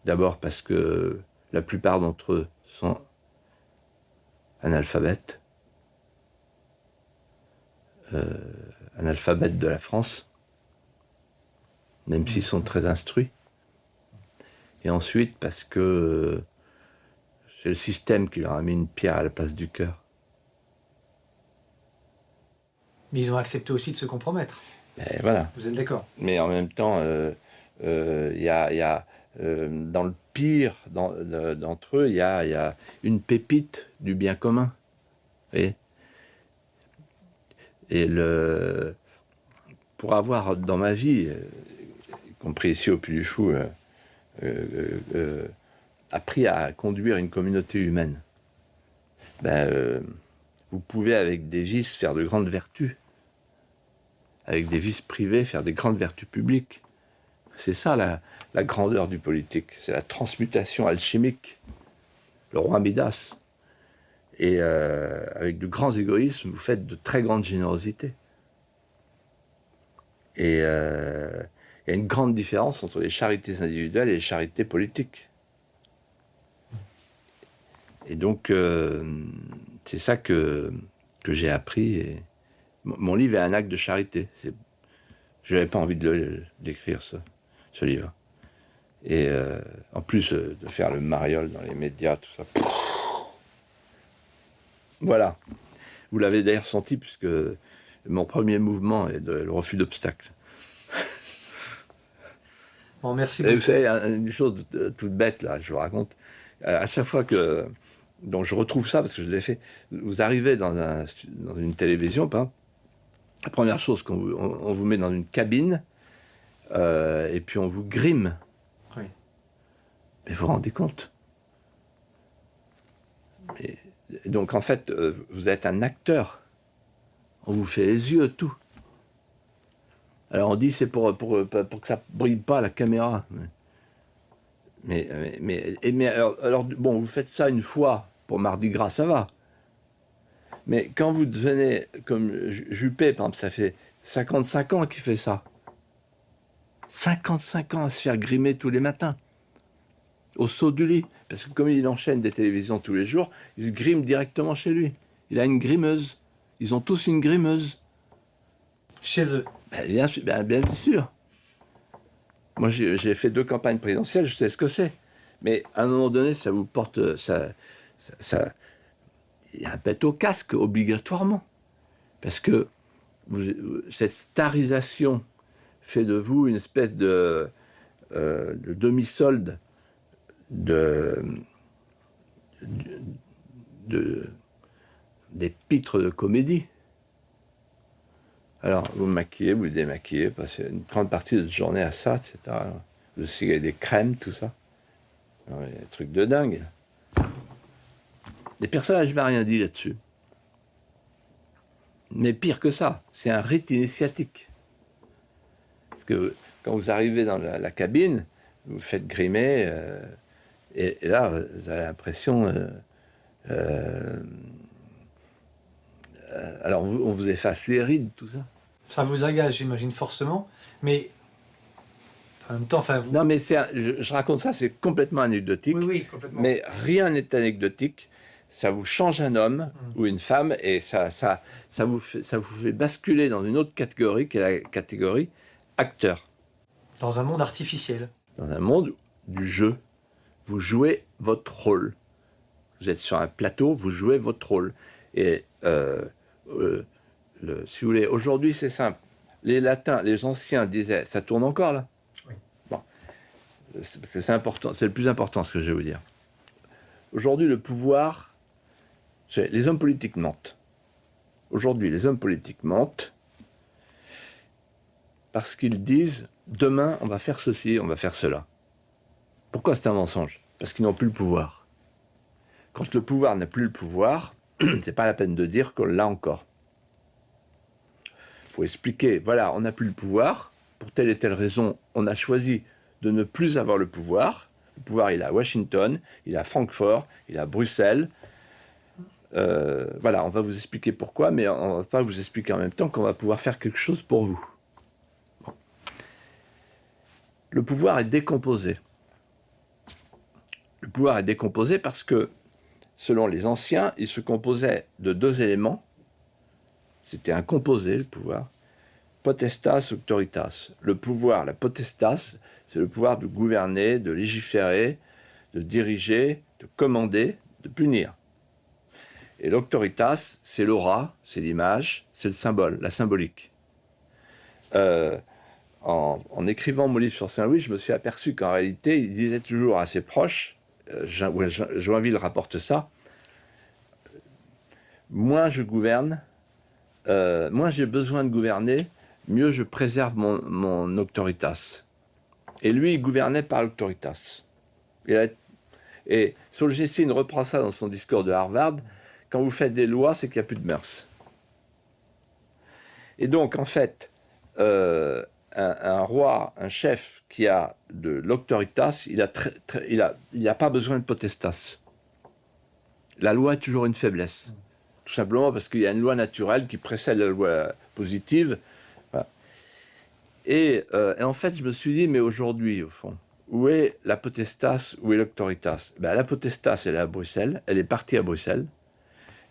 D'abord parce que la plupart d'entre eux sont analphabètes. Analphabètes de la France, même s'ils sont très instruits. Et ensuite, parce que c'est le système qui leur a mis une pierre à la place du cœur. Mais ils ont accepté aussi de se compromettre. Et voilà. Vous êtes d'accord? Mais en même temps, il y a dans le pire d'entre eux, il y a une pépite du bien commun. Et pour avoir dans ma vie, y compris ici au Puy du Fou, appris à conduire une communauté humaine, vous pouvez avec des vices faire de grandes vertus, avec des vices privés faire des grandes vertus publiques. C'est ça la grandeur du politique, c'est la transmutation alchimique, le roi Midas. Et avec de grands égoïsmes, vous faites de très grandes générosités. Et il y a une grande différence entre les charités individuelles et les charités politiques. Et donc, c'est ça que j'ai appris. Et mon livre est un acte de charité. Je n'avais pas envie de d'écrire ce livre. Et en plus de faire le mariole dans les médias, tout ça. Voilà. Vous l'avez d'ailleurs senti, puisque mon premier mouvement est le refus d'obstacle. Bon, merci beaucoup. beaucoup. Vous savez, une chose toute bête, là, je vous raconte. À chaque fois que... Donc je retrouve ça, parce que je l'ai fait. Vous arrivez dans une télévision, pas. La première chose, on vous met dans une cabine, et puis on vous grime. Oui. Mais vous vous rendez compte? Donc en fait, vous êtes un acteur. On vous fait les yeux, tout. Alors on dit c'est pour que ça brille pas la caméra. Mais alors bon, vous faites ça une fois pour Mardi Gras, ça va. Mais quand vous devenez comme Juppé, par exemple, ça fait 55 ans qu'il fait ça. 55 ans à se faire grimer tous les matins. Au saut du lit. Parce que comme il enchaîne des télévisions tous les jours, il se grime directement chez lui. Il a une grimeuse. Ils ont tous une grimeuse. Chez eux. Bien sûr. Moi, j'ai fait 2 campagnes présidentielles, je sais ce que c'est. Mais à un moment donné, ça vous porte... il y a un pet au casque, obligatoirement. Parce que cette starisation fait de vous une espèce de demi-solde des pitres de comédie. Alors, vous maquillez, vous démaquillez, passez une grande partie de votre journée à ça, etc. Vous essayez des crèmes, tout ça. Alors, il y a des trucs de dingue. Les personnages m'ont rien dit là-dessus. Mais pire que ça, c'est un rite initiatique. Parce que quand vous arrivez dans la cabine, vous vous faites grimer, et là, vous avez l'impression... alors, on vous efface les rides, tout ça. Ça vous agace, j'imagine, forcément, mais en même temps, enfin... Vous... Non, mais je raconte ça, c'est complètement anecdotique. Oui, complètement. Mais rien n'est anecdotique. Ça vous change un homme ou une femme, et ça vous fait basculer dans une autre catégorie, qui est la catégorie acteur. Dans un monde artificiel. Dans un monde du jeu. Vous jouez votre rôle. Vous êtes sur un plateau, vous jouez votre rôle. Et si vous voulez, aujourd'hui c'est simple. Les latins, les anciens disaient, ça tourne encore là. Oui. Bon, c'est important, c'est le plus important ce que je vais vous dire. Aujourd'hui, le pouvoir, les hommes politiques mentent. Aujourd'hui, les hommes politiques mentent parce qu'ils disent, demain, on va faire ceci, on va faire cela. Pourquoi c'est un mensonge? Parce qu'ils n'ont plus le pouvoir. Quand le pouvoir n'a plus le pouvoir, c'est pas la peine de dire qu'on l'a encore. Il faut expliquer, voilà, on n'a plus le pouvoir, pour telle et telle raison, on a choisi de ne plus avoir le pouvoir. Le pouvoir, il est à Washington, il est à Francfort, il est à Bruxelles. Voilà, on va vous expliquer pourquoi, mais on ne va pas vous expliquer en même temps qu'on va pouvoir faire quelque chose pour vous. Bon. Le pouvoir est décomposé. Le pouvoir est décomposé parce que, selon les anciens, il se composait de deux éléments. C'était un composé, le pouvoir. Potestas, auctoritas. Le pouvoir, la potestas, c'est le pouvoir de gouverner, de légiférer, de diriger, de commander, de punir. Et l'auctoritas, c'est l'aura, c'est l'image, c'est le symbole, la symbolique. En écrivant mon livre sur Saint-Louis, je me suis aperçu qu'en réalité, il disait toujours à ses proches, Joinville rapporte ça, moins je gouverne, moins j'ai besoin de gouverner, mieux je préserve mon auctoritas. Et lui, il gouvernait par l'auctoritas. Et Solzhenitsyn reprend ça dans son discours de Harvard. Quand vous faites des lois, c'est qu'il n'y a plus de mœurs. Et donc, en fait, un roi, un chef qui a de l'auctoritas, il n'a pas besoin de potestas. La loi est toujours une faiblesse. Tout simplement parce qu'il y a une loi naturelle qui précède la loi positive. Voilà. Et en fait, je me suis dit, mais aujourd'hui, au fond, où est la potestas, où est l'auctoritas? Ben, la potestas, elle est à Bruxelles, elle est partie à Bruxelles,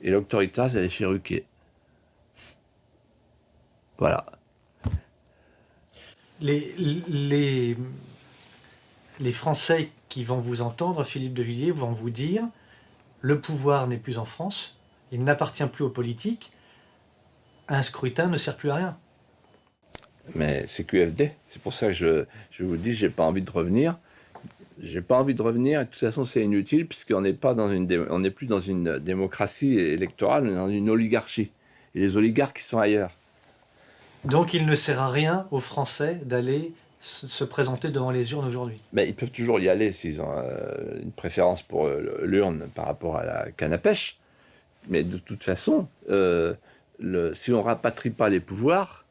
et l'auctoritas, elle est chez Ruquier. Voilà. Les Français qui vont vous entendre, Philippe de Villiers, vont vous dire le pouvoir n'est plus en France, il n'appartient plus aux politiques, un scrutin ne sert plus à rien. Mais c'est QFD, c'est pour ça que je vous dis, j'ai pas envie de revenir. J'ai pas envie de revenir, et de toute façon c'est inutile, puisqu'on n'est pas dans on n'est plus dans une démocratie électorale, on est dans une oligarchie. Et les oligarques, ils sont ailleurs. Donc il ne sert à rien aux Français d'aller se présenter devant les urnes aujourd'hui. Mais ils peuvent toujours y aller s'ils ont une préférence pour l'urne par rapport à la canne à pêche. Mais de toute façon, si on ne rapatrie pas les pouvoirs,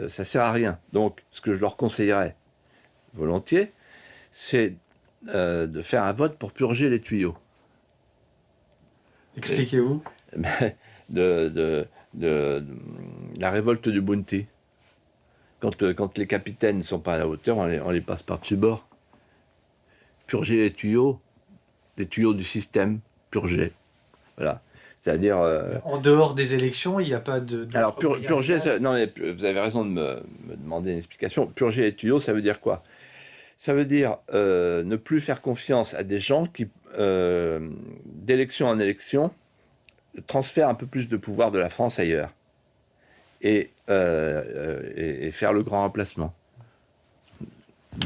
ça ne sert à rien. Donc, ce que je leur conseillerais volontiers, c'est de faire un vote pour purger les tuyaux. Expliquez-vous. De la révolte du Bounty. Quand les capitaines ne sont pas à la hauteur, on les passe par-dessus bord. Purger les tuyaux du système, purger. Voilà. C'est-à-dire... En dehors des élections, il n'y a pas de... Alors, purger... Non, mais vous avez raison de me demander une explication. Purger les tuyaux, ça veut dire quoi? Ça veut dire ne plus faire confiance à des gens qui, d'élection en élection, transfèrent un peu plus de pouvoir de la France ailleurs. Et faire le grand remplacement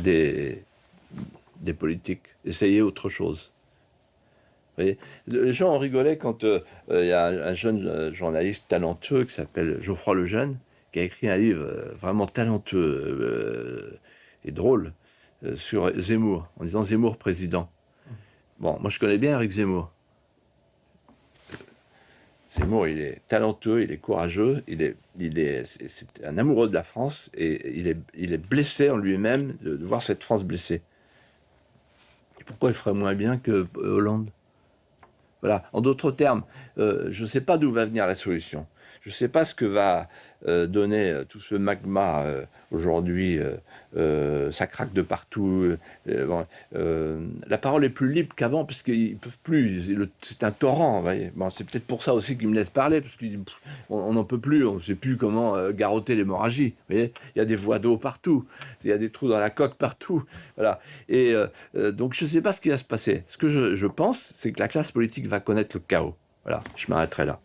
des politiques. Essayer autre chose. Vous voyez, les gens ont rigolé quand il y a un jeune journaliste talentueux qui s'appelle Geoffroy Lejeune, qui a écrit un livre vraiment talentueux et drôle sur Zemmour, en disant Zemmour président. Bon, moi je connais bien Éric Zemmour. Zemmour, il est talentueux, il est courageux, c'est un amoureux de la France et il est blessé en lui-même de voir cette France blessée. Et pourquoi il ferait moins bien que Hollande? Voilà. En d'autres termes, je ne sais pas d'où va venir la solution. Je ne sais pas ce que va donner tout ce magma aujourd'hui. Ça craque de partout. La parole est plus libre qu'avant parce qu'ils ne peuvent plus. C'est un torrent. Vous voyez. Bon, c'est peut-être pour ça aussi qu'ils me laissent parler parce qu'on n'en peut plus. On ne sait plus comment garrotter l'hémorragie. Vous voyez, il y a des voies d'eau partout. Il y a des trous dans la coque partout. Voilà. Et donc je ne sais pas ce qui va se passer. Ce que je pense, c'est que la classe politique va connaître le chaos. Voilà. Je m'arrêterai là.